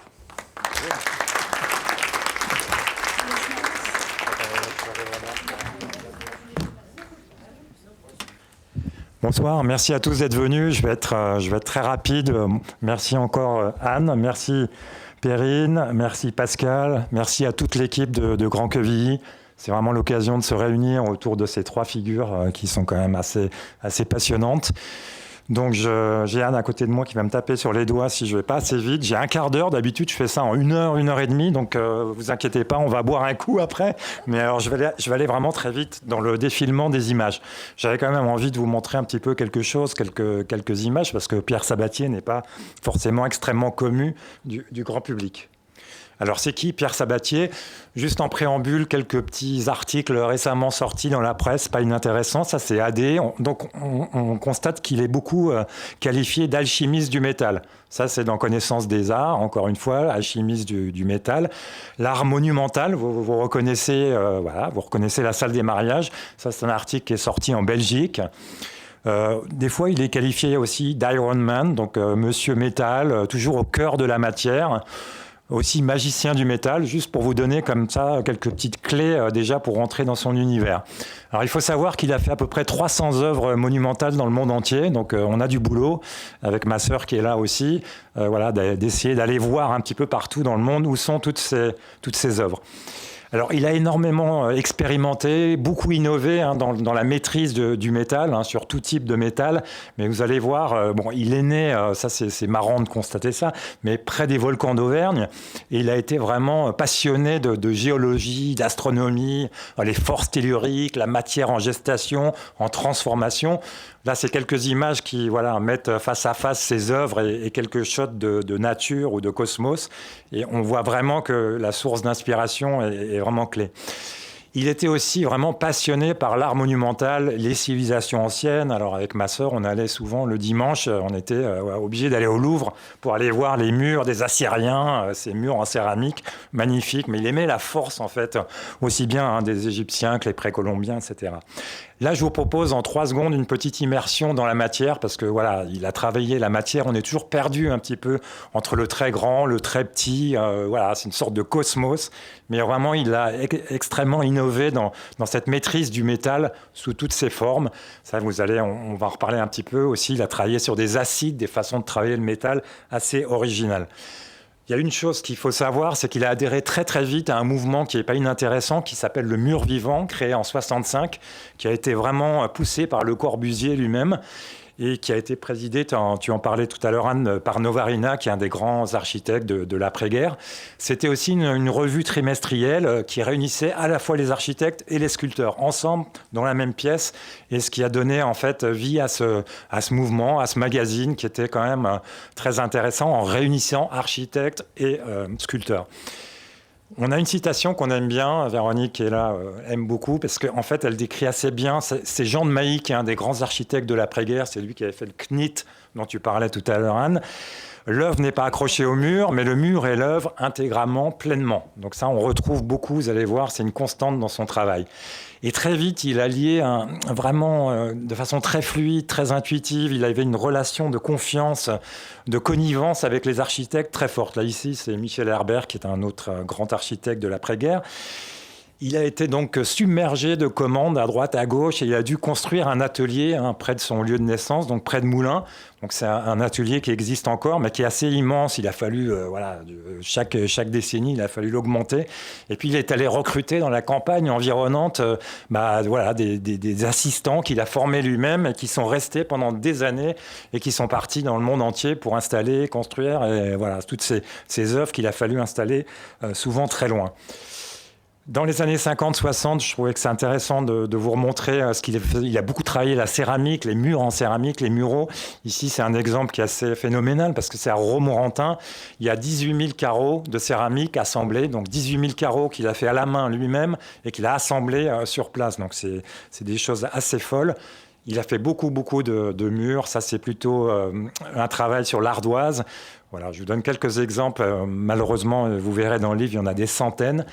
Bonsoir, merci à tous d'être venus. Je vais être très rapide. Merci encore Anne, merci Perrine, merci Pascal, merci à toute l'équipe de Grand Quevilly. C'est vraiment l'occasion de se réunir autour de ces trois figures qui sont quand même assez passionnantes. Donc j'ai Anne à côté de moi qui va me taper sur les doigts si je ne vais pas assez vite. J'ai un quart d'heure, d'habitude je fais ça en 1 heure et demie, donc vous inquiétez pas, on va boire un coup après. Mais alors je vais aller vraiment très vite dans le défilement des images. J'avais quand même envie de vous montrer un petit peu quelque chose, quelques images, parce que Pierre Sabatier n'est pas forcément extrêmement connu du grand public. Alors c'est qui Pierre Sabatier? Juste en préambule, quelques petits articles récemment sortis dans la presse, pas inintéressants, ça c'est AD. Donc on constate qu'il est beaucoup qualifié d'alchimiste du métal. Ça c'est dans Connaissance des Arts, encore une fois, alchimiste du métal. L'art monumental, vous reconnaissez, vous reconnaissez la salle des mariages. Ça c'est un article qui est sorti en Belgique. Des fois, il est qualifié aussi d'Iron Man, donc Monsieur Métal, toujours au cœur de la matière. Aussi magicien du métal, juste pour vous donner comme ça quelques petites clés déjà pour rentrer dans son univers. Alors il faut savoir qu'il a fait à peu près 300 œuvres monumentales dans le monde entier, donc on a du boulot avec ma sœur qui est là aussi, d'essayer d'aller voir un petit peu partout dans le monde où sont toutes ces œuvres. Alors, il a énormément expérimenté, beaucoup innové dans la maîtrise du métal, sur tout type de métal. Mais vous allez voir, il est né, ça c'est marrant de constater ça, mais près des volcans d'Auvergne. Et il a été vraiment passionné de géologie, d'astronomie, les forces telluriques, la matière en gestation, en transformation. Là, c'est quelques images qui mettent face à face ces œuvres et quelques shots de nature ou de cosmos. Et on voit vraiment que la source d'inspiration est vraiment clé. Il était aussi vraiment passionné par l'art monumental, les civilisations anciennes. Alors avec ma sœur, on allait souvent le dimanche, on était obligé d'aller au Louvre pour aller voir les murs des Assyriens, ces murs en céramique, magnifiques. Mais il aimait la force, en fait, aussi bien des Égyptiens que les précolombiens, etc. Là, je vous propose en 3 secondes une petite immersion dans la matière, parce que il a travaillé la matière. On est toujours perdu un petit peu entre le très grand, le très petit. C'est une sorte de cosmos. Mais vraiment, il a extrêmement innové dans cette maîtrise du métal sous toutes ses formes. Ça, on va en reparler un petit peu aussi. Il a travaillé sur des acides, des façons de travailler le métal assez originales. Il y a une chose qu'il faut savoir, c'est qu'il a adhéré très très vite à un mouvement qui n'est pas inintéressant, qui s'appelle le Mur Vivant, créé en 1965, qui a été vraiment poussé par Le Corbusier lui-même. et qui a été présidée, tu en parlais tout à l'heure, Anne, par Novarina, qui est un des grands architectes de l'après-guerre. C'était aussi une revue trimestrielle qui réunissait à la fois les architectes et les sculpteurs ensemble dans la même pièce, et ce qui a donné en fait vie à ce mouvement, à ce magazine qui était quand même très intéressant en réunissant architectes et sculpteurs. On a une citation qu'on aime bien, Véronique qui est là aime beaucoup, parce qu'en fait elle décrit assez bien, c'est Jean de Mailly qui est un des grands architectes de l'après-guerre, c'est lui qui avait fait le CNIT dont tu parlais tout à l'heure, Anne. L'œuvre n'est pas accrochée au mur, mais le mur est l'œuvre intégralement, pleinement. Donc ça, on retrouve beaucoup, vous allez voir, c'est une constante dans son travail. Et très vite, il a lié vraiment de façon très fluide, très intuitive. Il avait une relation de confiance, de connivence avec les architectes très forte. Là, ici, c'est Michel Herbert, qui est un autre grand architecte de l'après-guerre. Il a été donc submergé de commandes à droite, à gauche, et il a dû construire un atelier près de son lieu de naissance, donc près de Moulins. Donc c'est un atelier qui existe encore, mais qui est assez immense. Il a fallu, chaque décennie, il a fallu l'augmenter. Et puis il est allé recruter dans la campagne environnante des assistants qu'il a formés lui-même et qui sont restés pendant des années et qui sont partis dans le monde entier pour installer, construire, et voilà, toutes ces œuvres qu'il a fallu installer souvent très loin. Dans les années 50-60, je trouvais que c'est intéressant de vous remontrer ce qu'il a fait. Il a beaucoup travaillé la céramique, les murs en céramique, les muraux. Ici, c'est un exemple qui est assez phénoménal parce que c'est à Romorantin. Il y a 18 000 carreaux de céramique assemblés, donc 18 000 carreaux qu'il a fait à la main lui-même et qu'il a assemblés sur place. Donc c'est des choses assez folles. Il a fait beaucoup de murs. Ça, c'est plutôt un travail sur l'ardoise. Voilà, je vous donne quelques exemples. Malheureusement, vous verrez dans le livre, il y en a des centaines.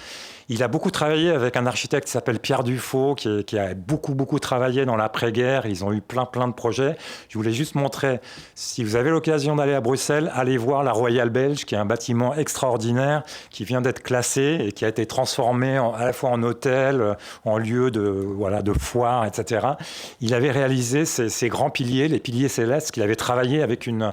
Il a beaucoup travaillé avec un architecte qui s'appelle Pierre Dufaux, qui a beaucoup travaillé dans l'après-guerre. Ils ont eu plein de projets. Je voulais juste montrer, si vous avez l'occasion d'aller à Bruxelles, allez voir la Royale Belge, qui est un bâtiment extraordinaire, qui vient d'être classé et qui a été transformé à la fois en hôtel, en lieu de foire, etc. Il avait réalisé ces grands piliers, les piliers célestes, qu'il avait travaillé avec une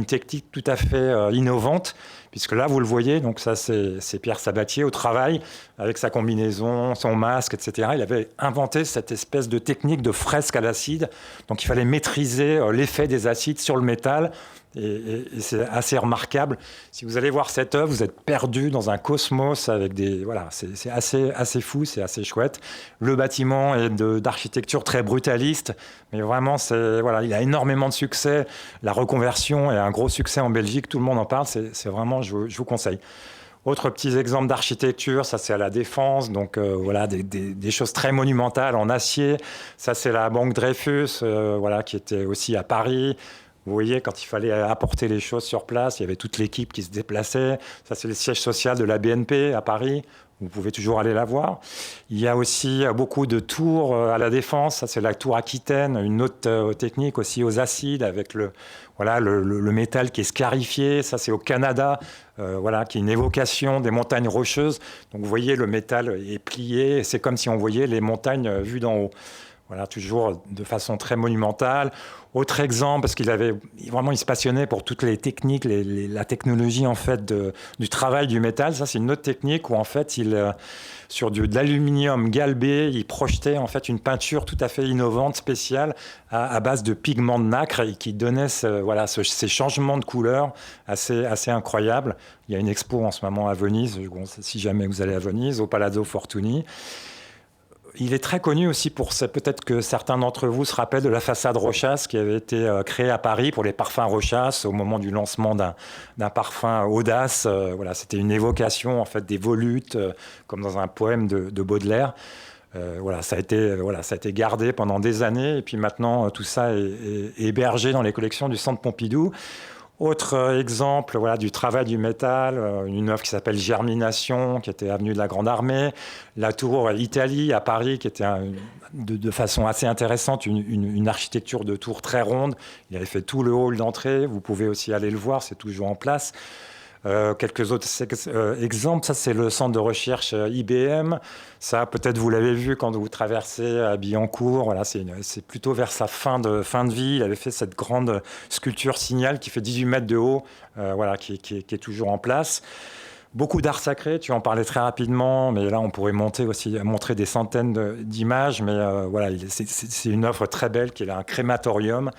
technique tout à fait innovante. Puisque là, vous le voyez, donc ça, c'est Pierre Sabatier au travail, avec sa combinaison, son masque, etc. Il avait inventé cette espèce de technique de fresque à l'acide. Donc, il fallait maîtriser l'effet des acides sur le métal. Et c'est assez remarquable. Si vous allez voir cette œuvre, vous êtes perdu dans un cosmos avec des... Voilà, c'est assez fou, c'est assez chouette. Le bâtiment est d'architecture très brutaliste, mais vraiment, il a énormément de succès. La reconversion est un gros succès en Belgique, tout le monde en parle, c'est vraiment, je vous conseille. Autres petits exemples d'architecture, ça c'est à la Défense, donc des choses très monumentales en acier. Ça c'est la Banque Dreyfus, qui était aussi à Paris. Vous voyez, quand il fallait apporter les choses sur place, il y avait toute l'équipe qui se déplaçait. Ça, c'est le siège social de la BNP à Paris. Vous pouvez toujours aller la voir. Il y a aussi beaucoup de tours à la Défense. Ça, c'est la tour Aquitaine, une autre technique aussi aux acides avec le métal qui est scarifié. Ça, c'est au Canada, qui est une évocation des montagnes rocheuses. Donc, vous voyez, le métal est plié. Et c'est comme si on voyait les montagnes vues d'en haut. Voilà, toujours de façon très monumentale. Autre exemple, parce qu'il se passionnait pour toutes les techniques, la technologie en fait du travail du métal. Ça, c'est une autre technique où en fait, sur de l'aluminium galbé, il projetait en fait une peinture tout à fait innovante, spéciale, à base de pigments de nacre et qui donnait ces changements de couleurs assez incroyables. Il y a une expo en ce moment à Venise, si jamais vous allez à Venise, au Palazzo Fortuny. Il est très connu aussi pour ça. Peut-être que certains d'entre vous se rappellent de la façade Rochas qui avait été créée à Paris pour les parfums Rochas au moment du lancement d'un parfum Audace. C'était une évocation en fait des volutes, comme dans un poème de Baudelaire. Ça a été gardé pendant des années et puis maintenant tout ça est hébergé dans les collections du Centre Pompidou. Autre exemple du travail du métal, une œuvre qui s'appelle Germination, qui était avenue de la Grande Armée. La tour Italie à Paris, qui était de façon assez intéressante, une architecture de tour très ronde. Il avait fait tout le hall d'entrée. Vous pouvez aussi aller le voir, c'est toujours en place. Quelques autres exemples, ça c'est le centre de recherche IBM. Ça, peut-être vous l'avez vu quand vous traversez à Billancourt. C'est plutôt vers sa fin de vie. Il avait fait cette grande sculpture Signal qui fait 18 mètres de haut, qui est toujours en place. Beaucoup d'art sacré, tu en parlais très rapidement, mais là on pourrait montrer des centaines d'images. Mais c'est une œuvre très belle qui est un crématorium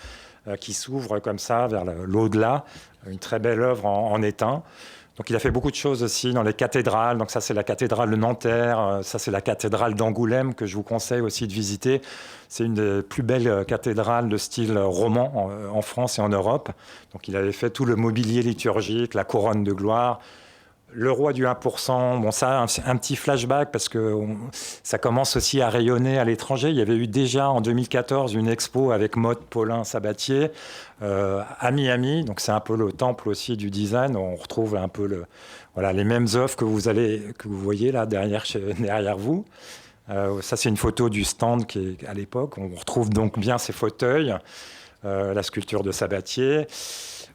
qui s'ouvre comme ça vers l'au-delà. Une très belle œuvre en étain. Donc il a fait beaucoup de choses aussi dans les cathédrales. Donc ça, c'est la cathédrale de Nanterre. Ça, c'est la cathédrale d'Angoulême que je vous conseille aussi de visiter. C'est une des plus belles cathédrales de style roman en France et en Europe. Donc il avait fait tout le mobilier liturgique, la couronne de gloire. Le roi du 1%, bon ça, un petit flashback parce que ça commence aussi à rayonner à l'étranger. Il y avait eu déjà en 2014 une expo avec Maud Paulin Sabatier à Miami. Donc c'est un peu le temple aussi du design. On retrouve un peu les mêmes œuvres que vous voyez là derrière vous. Ça c'est une photo du stand qui est à l'époque. On retrouve donc bien ces fauteuils, la sculpture de Sabatier.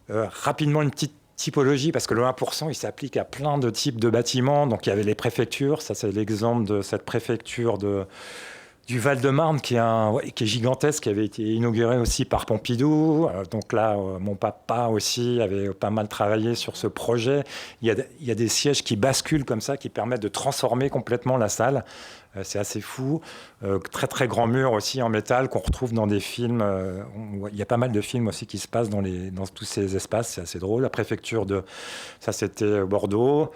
Rapidement une petite typologie, parce que le 1%, il s'applique à plein de types de bâtiments. Donc, il y avait les préfectures. Ça, c'est l'exemple de cette préfecture du Val-de-Marne, qui est gigantesque, qui avait été inaugurée aussi par Pompidou. Donc là, mon papa aussi avait pas mal travaillé sur ce projet. Il y a des sièges qui basculent comme ça, qui permettent de transformer complètement la salle. C'est assez fou. Très, très grand mur aussi en métal qu'on retrouve dans des films. Il y a pas mal de films aussi qui se passent dans tous ces espaces. C'est assez drôle. La préfecture ça, c'était Bordeaux.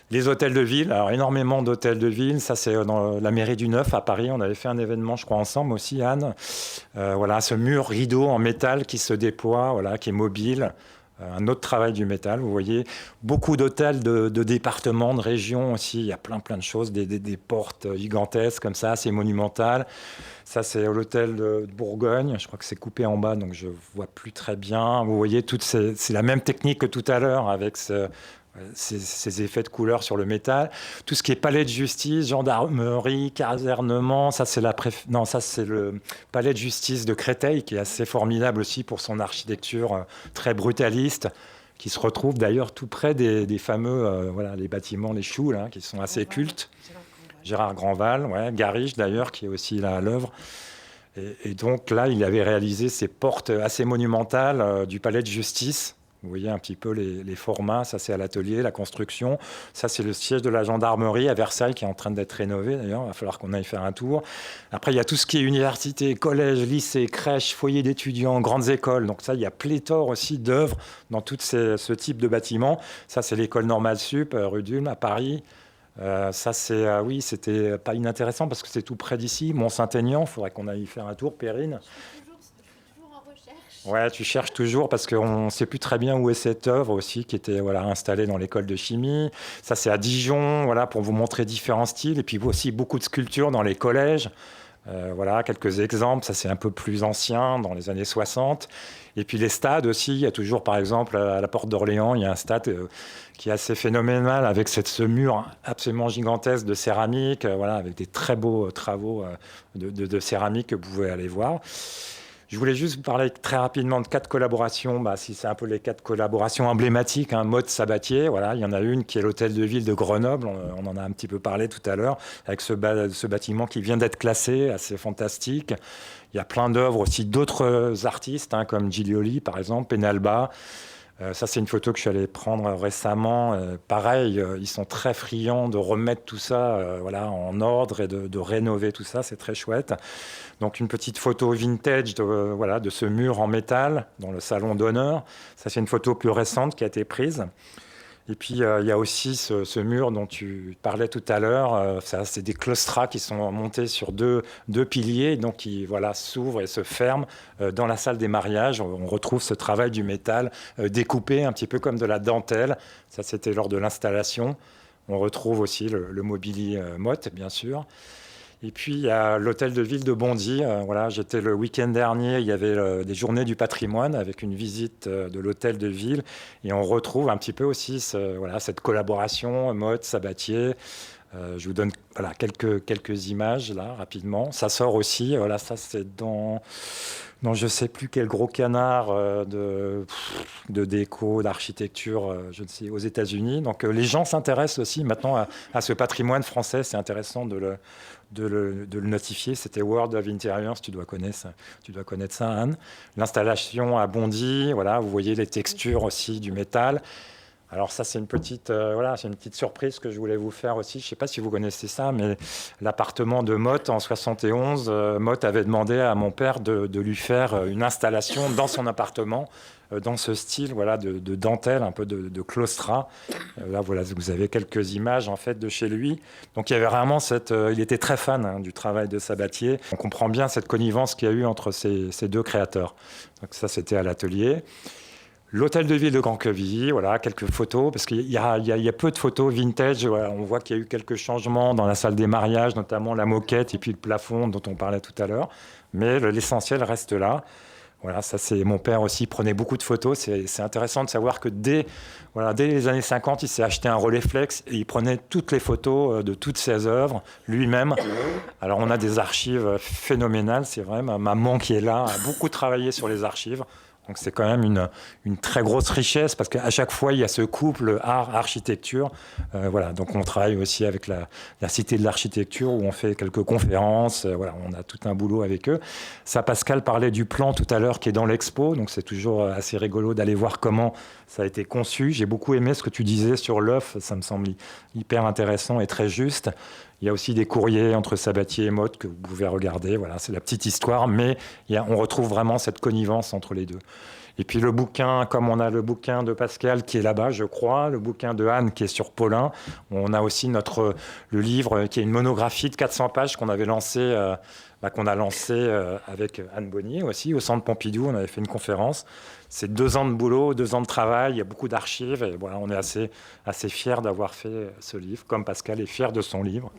Les hôtels de ville, alors énormément d'hôtels de ville. Ça, c'est dans la mairie du Neuf à Paris. On avait fait un événement, je crois, ensemble aussi, Anne. Ce mur rideau en métal qui se déploie, qui est mobile. Un autre travail du métal, vous voyez. Beaucoup d'hôtels de départements, de régions aussi. Il y a plein de choses, des portes gigantesques comme ça, c'est monumental. Ça, c'est l'hôtel de Bourgogne. Je crois que c'est coupé en bas, donc je ne vois plus très bien. Vous voyez, c'est la même technique que tout à l'heure avec ces effets de couleur sur le métal. Tout ce qui est palais de justice, gendarmerie, casernement, ça c'est le palais de justice de Créteil qui est assez formidable aussi pour son architecture très brutaliste, qui se retrouve d'ailleurs tout près des fameux les bâtiments, les choux, là, qui sont assez cultes. Gérard Grandval, Garriche d'ailleurs, qui est aussi là à l'œuvre. Et donc là, il avait réalisé ces portes assez monumentales du palais de justice. Vous voyez un petit peu les formats. Ça, c'est à l'atelier, la construction. Ça, c'est le siège de la gendarmerie à Versailles qui est en train d'être rénové. D'ailleurs, il va falloir qu'on aille faire un tour. Après, il y a tout ce qui est université, collège, lycée, crèche, foyer d'étudiants, grandes écoles. Donc ça, il y a pléthore aussi d'œuvres dans tout ce type de bâtiments. Ça, c'est l'école normale sup, rue d'Ulm, à Paris. Ça, c'était pas inintéressant parce que c'est tout près d'ici. Mont-Saint-Aignan, il faudrait qu'on aille y faire un tour, Perrine. Ouais, tu cherches toujours parce qu'on ne sait plus très bien où est cette œuvre aussi qui était installée dans l'école de chimie. Ça, c'est à Dijon, pour vous montrer différents styles. Et puis aussi beaucoup de sculptures dans les collèges. Quelques exemples. Ça, c'est un peu plus ancien, dans les années 60. Et puis les stades aussi. Il y a toujours, par exemple, à la Porte d'Orléans, il y a un stade qui est assez phénoménal avec ce mur absolument gigantesque de céramique, avec des très beaux travaux de céramique que vous pouvez aller voir. Je voulais juste vous parler très rapidement de 4 collaborations. Si c'est un peu les 4 collaborations emblématiques, Maud Sabatier, il y en a une qui est l'hôtel de ville de Grenoble. On en a un petit peu parlé tout à l'heure, avec ce bâtiment qui vient d'être classé, assez fantastique. Il y a plein d'œuvres aussi d'autres artistes, comme Giglioli, par exemple, Penalba. Ça, c'est une photo que je suis allé prendre récemment. Pareil, ils sont très friands de remettre tout ça en ordre et de rénover tout ça. C'est très chouette. Donc, une petite photo vintage de ce mur en métal dans le salon d'honneur. Ça, c'est une photo plus récente qui a été prise. Et puis, il y a aussi ce mur dont tu parlais tout à l'heure. C'est des claustras qui sont montés sur deux piliers, donc qui s'ouvrent et se ferment dans la salle des mariages. On retrouve ce travail du métal découpé, un petit peu comme de la dentelle. Ça, c'était lors de l'installation. On retrouve aussi le mobilier Motte, bien sûr. Et puis, il y a l'hôtel de ville de Bondy. J'étais le week-end dernier, il y avait des journées du patrimoine avec une visite de l'hôtel de ville. Et on retrouve un petit peu aussi cette collaboration, Motte, Sabatier. Je vous donne quelques images là, rapidement. Ça sort aussi, ça c'est dans je ne sais plus quel gros canard de déco, d'architecture, je ne sais, aux États-Unis. Donc les gens s'intéressent aussi maintenant à ce patrimoine français. C'est intéressant de le notifier. C'était World of Interiors, tu dois connaître ça, Anne. L'installation à Bondy, vous voyez les textures aussi du métal. Alors ça, c'est une petite surprise que je voulais vous faire aussi. Je ne sais pas si vous connaissez ça, mais l'appartement de Motte en 71, Motte avait demandé à mon père de lui faire une installation dans son appartement, dans ce style de dentelle, un peu de claustrat. Là, voilà, vous avez quelques images en fait de chez lui. Donc il y avait vraiment il était très fan du travail de Sabatier. On comprend bien cette connivence qu'il y a eu entre ces deux créateurs. Donc ça, c'était à l'atelier. L'hôtel de ville de Grand-Quevilly, voilà, quelques photos, parce qu'il y a peu de photos vintage. Voilà, on voit qu'il y a eu quelques changements dans la salle des mariages, notamment la moquette et puis le plafond dont on parlait tout à l'heure. Mais l'essentiel reste là. Voilà, ça c'est mon père aussi prenait beaucoup de photos. C'est intéressant de savoir que dès les années 50, il s'est acheté un Rolleiflex et il prenait toutes les photos de toutes ses œuvres lui-même. Alors on a des archives phénoménales, c'est vrai. Ma maman qui est là a beaucoup travaillé sur les archives. Donc c'est quand même une très grosse richesse parce qu'à chaque fois, il y a ce couple art-architecture. Voilà, donc on travaille aussi avec la Cité de l'Architecture où on fait quelques conférences. Voilà, on a tout un boulot avec eux. Ça, Pascal parlait du plan tout à l'heure qui est dans l'expo. Donc c'est toujours assez rigolo d'aller voir comment ça a été conçu. J'ai beaucoup aimé ce que tu disais sur l'œuf. Ça me semble hyper intéressant et très juste. Il y a aussi des courriers entre Sabatier et Motte que vous pouvez regarder. Voilà, c'est la petite histoire, mais on retrouve vraiment cette connivence entre les deux. Et puis le bouquin, comme on a le bouquin de Pascal qui est là-bas, je crois, le bouquin de Anne qui est sur Paulin, on a aussi le livre qui est une monographie de 400 pages qu'on avait lancé, qu'on a lancé avec Anne Bonnier aussi au Centre Pompidou. On avait fait une conférence. C'est 2 ans de boulot, 2 ans de travail, il y a beaucoup d'archives et voilà, on est assez fiers d'avoir fait ce livre, comme Pascal est fier de son livre.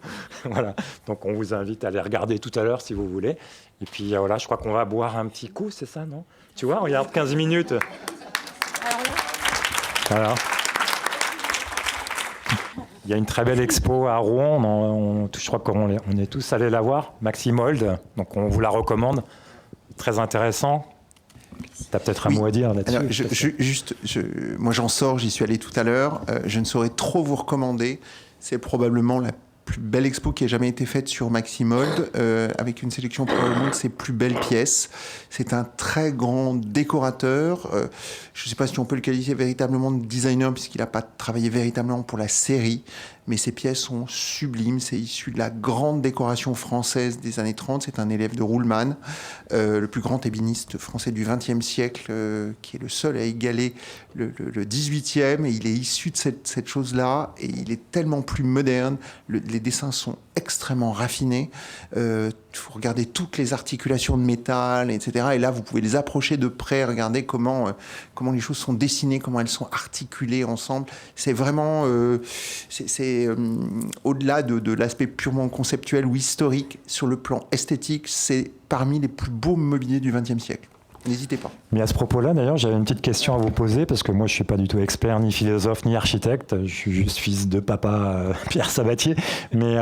Voilà. Donc on vous invite à les regarder tout à l'heure si vous voulez. Et puis voilà, je crois qu'on va boire un petit coup, c'est ça, non? Tu vois, regarde, 15 minutes. Voilà. Il y a une très belle expo à Rouen, je crois qu'on est tous allés la voir, Maximold, donc on vous la recommande, très intéressant. Tu as peut-être un mot à dire là-dessus. Moi j'en sors, j'y suis allé tout à l'heure, je ne saurais trop vous recommander, c'est probablement la plus belle expo qui ait jamais été faite sur Maximold, avec une sélection probablement de ses plus belles pièces. C'est un très grand décorateur. Je ne sais pas si on peut le qualifier véritablement de designer, puisqu'il n'a pas travaillé véritablement pour la série, mais ses pièces sont sublimes. C'est issu de la grande décoration française des années 30. C'est un élève de Ruhlmann, le plus grand ébéniste français du XXe siècle, qui est le seul à égaler le XVIIIe. Et il est issu de cette chose-là, et il est tellement plus moderne. Les dessins sont extrêmement raffinés. Vous regardez toutes les articulations de métal, etc. Et là, vous pouvez les approcher de près, regarder comment les choses sont dessinées, comment elles sont articulées ensemble. C'est vraiment... au-delà de l'aspect purement conceptuel ou historique, sur le plan esthétique, c'est parmi les plus beaux mobiliers du XXe siècle. N'hésitez pas. Mais à ce propos-là, d'ailleurs, j'avais une petite question à vous poser, parce que moi, je ne suis pas du tout expert, ni philosophe, ni architecte. Je suis juste fils de papa Pierre Sabatier. Mais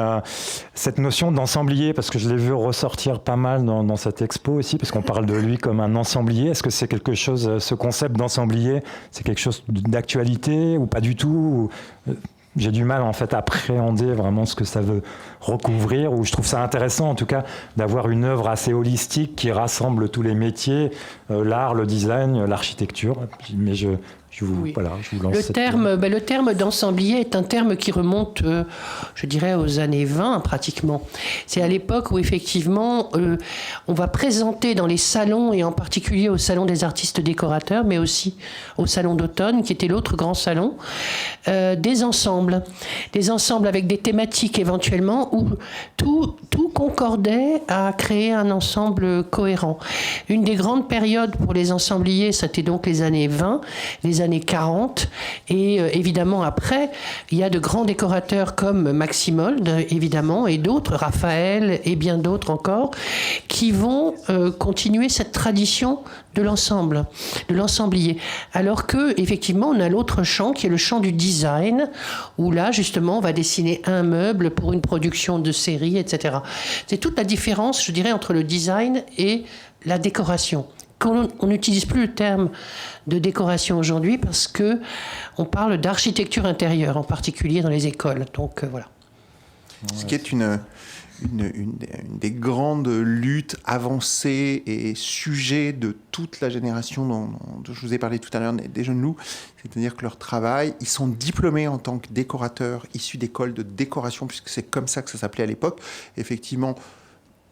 cette notion d'ensemblier, parce que je l'ai vu ressortir pas mal dans cette expo aussi, parce qu'on parle de lui comme un ensemblier. Est-ce que c'est quelque chose, ce concept d'ensemblier, c'est quelque chose d'actualité ou pas du tout? J'ai du mal en fait à appréhender vraiment ce que ça veut recouvrir, ou je trouve ça intéressant en tout cas d'avoir une œuvre assez holistique qui rassemble tous les métiers, l'art, le design, l'architecture. Mais je vous lance le terme d'ensemblier est un terme qui remonte, je dirais, aux années 20 pratiquement. C'est à l'époque où effectivement on va présenter dans les salons, et en particulier au salon des artistes décorateurs, mais aussi au salon d'automne, qui était l'autre grand salon, des ensembles avec des thématiques éventuellement où tout concordait à créer un ensemble cohérent. Une des grandes périodes pour les ensembliers, c'était donc les années 20, les années 40, et évidemment après, il y a de grands décorateurs comme Maximold, évidemment, et d'autres, Raphaël et bien d'autres encore, qui vont continuer cette tradition de l'ensemble, de l'ensemblier. Alors que, effectivement, on a l'autre champ qui est le champ du design, où là, justement, on va dessiner un meuble pour une production de série, etc. C'est toute la différence, je dirais, entre le design et la décoration. On n'utilise plus le terme de décoration aujourd'hui parce que on parle d'architecture intérieure, en particulier dans les écoles. Donc voilà. Ce qui est une des grandes luttes, avancées et sujets de toute la génération dont je vous ai parlé tout à l'heure, des jeunes loups. C'est-à-dire que leur travail, ils sont diplômés en tant que décorateurs, issus d'écoles de décoration, puisque c'est comme ça que ça s'appelait à l'époque. Effectivement,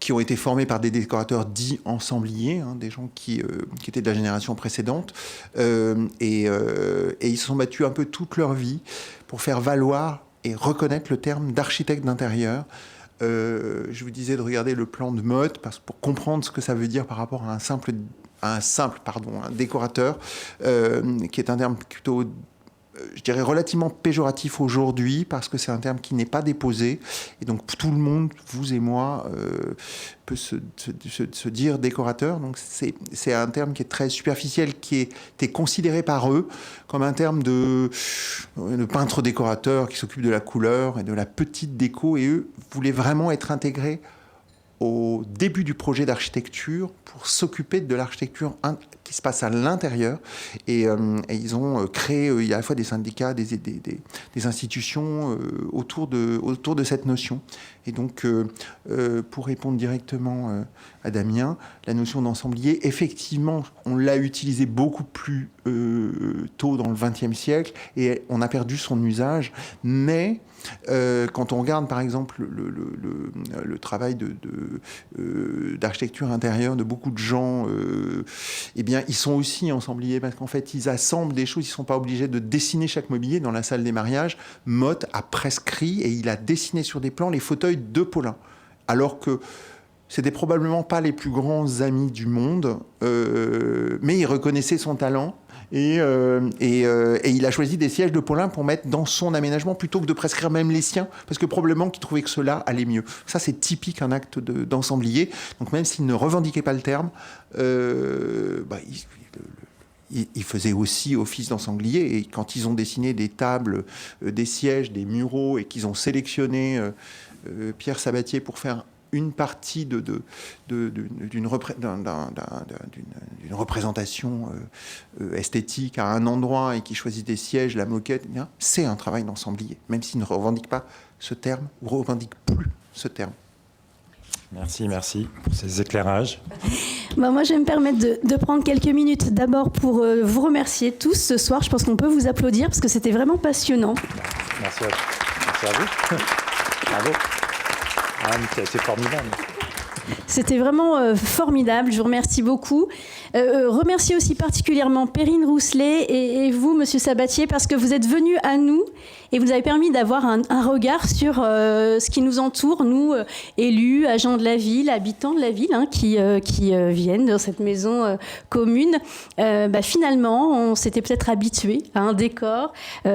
qui ont été formés par des décorateurs dits ensembliers, des gens qui étaient de la génération précédente. Et ils se sont battus un peu toute leur vie pour faire valoir et reconnaître le terme d'architecte d'intérieur. Je vous disais de regarder le plan de Motte pour comprendre ce que ça veut dire par rapport à un décorateur, qui est un terme plutôt, je dirais, relativement péjoratif aujourd'hui, parce que c'est un terme qui n'est pas déposé. Et donc tout le monde, vous et moi, peut se dire décorateur. Donc c'est un terme qui est très superficiel, qui était considéré par eux comme un terme de peintre décorateur qui s'occupe de la couleur et de la petite déco. Et eux voulaient vraiment être intégrés au début du projet d'architecture pour s'occuper de l'architecture qui se passe à l'intérieur. Et ils ont créé, il y a à la fois des syndicats, des institutions autour de cette notion. Et donc, pour répondre directement à Damien, la notion d'ensemblier, effectivement, on l'a utilisée beaucoup plus tôt dans le XXe siècle et on a perdu son usage. Mais quand on regarde, par exemple, le travail d'architecture intérieure de beaucoup de gens, eh bien, ils sont aussi ensembliers parce qu'en fait, ils assemblent des choses. Ils ne sont pas obligés de dessiner chaque mobilier. Dans la salle des mariages, Motte a prescrit et il a dessiné sur des plans les fauteuils de Paulin. Alors que c'était probablement pas les plus grands amis du monde, mais il reconnaissait son talent. Et il a choisi des sièges de Paulin pour mettre dans son aménagement plutôt que de prescrire même les siens, parce que probablement qu'il trouvait que cela allait mieux. Ça, c'est typique un acte d'ensemblier. Donc même s'il ne revendiquait pas le terme, il faisait aussi office d'ensemblier. Et quand ils ont dessiné des tables, des sièges, des muraux, et qu'ils ont sélectionné Pierre Sabatier pour faire une partie d'une représentation esthétique à un endroit et qui choisit des sièges, la moquette, eh bien, c'est un travail d'ensemblier, même s'il ne revendique pas ce terme, ou ne revendique plus ce terme. Merci pour ces éclairages. Moi, je vais me permettre de prendre quelques minutes d'abord pour vous remercier tous ce soir. Je pense qu'on peut vous applaudir parce que c'était vraiment passionnant. Merci à vous. Bravo. C'est formidable. C'était vraiment formidable, je vous remercie beaucoup. Remercier aussi particulièrement Perrine Rousselet et vous, Monsieur Sabatier, parce que vous êtes venus à nous et vous nous avez permis d'avoir un regard sur ce qui nous entoure, nous, élus, agents de la ville, habitants de la ville, qui viennent dans cette maison commune. Finalement, on s'était peut-être habitué à un décor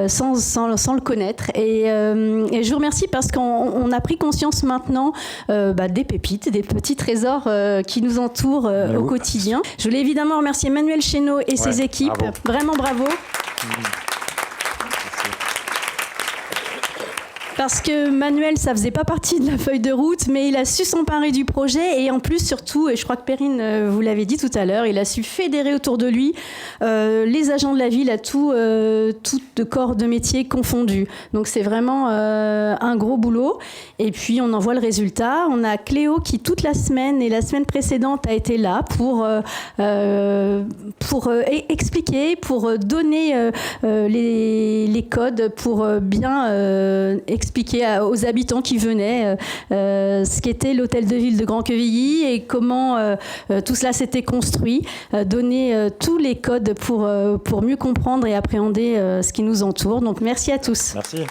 sans le connaître. Et je vous remercie parce qu'on a pris conscience maintenant des pépites, des petits trésors qui nous entourent au quotidien. Je voulais évidemment remercier Manuel Chénaud et ses équipes. Bravo. Vraiment bravo. Parce que Manuel, ça faisait pas partie de la feuille de route, mais il a su s'emparer du projet et en plus, surtout, et je crois que Perrine, vous l'avez dit tout à l'heure, il a su fédérer autour de lui les agents de la ville à tout de corps de métier confondus. Donc c'est vraiment un gros boulot. Et puis on en voit le résultat. On a Cléo qui toute la semaine et la semaine précédente a été là pour expliquer, pour donner les codes, pour bien expliquer aux habitants qui venaient ce qu'était l'hôtel de ville de Grand-Quevilly et comment tout cela s'était construit, donner tous les codes pour mieux comprendre et appréhender ce qui nous entoure. Donc merci à tous. Merci.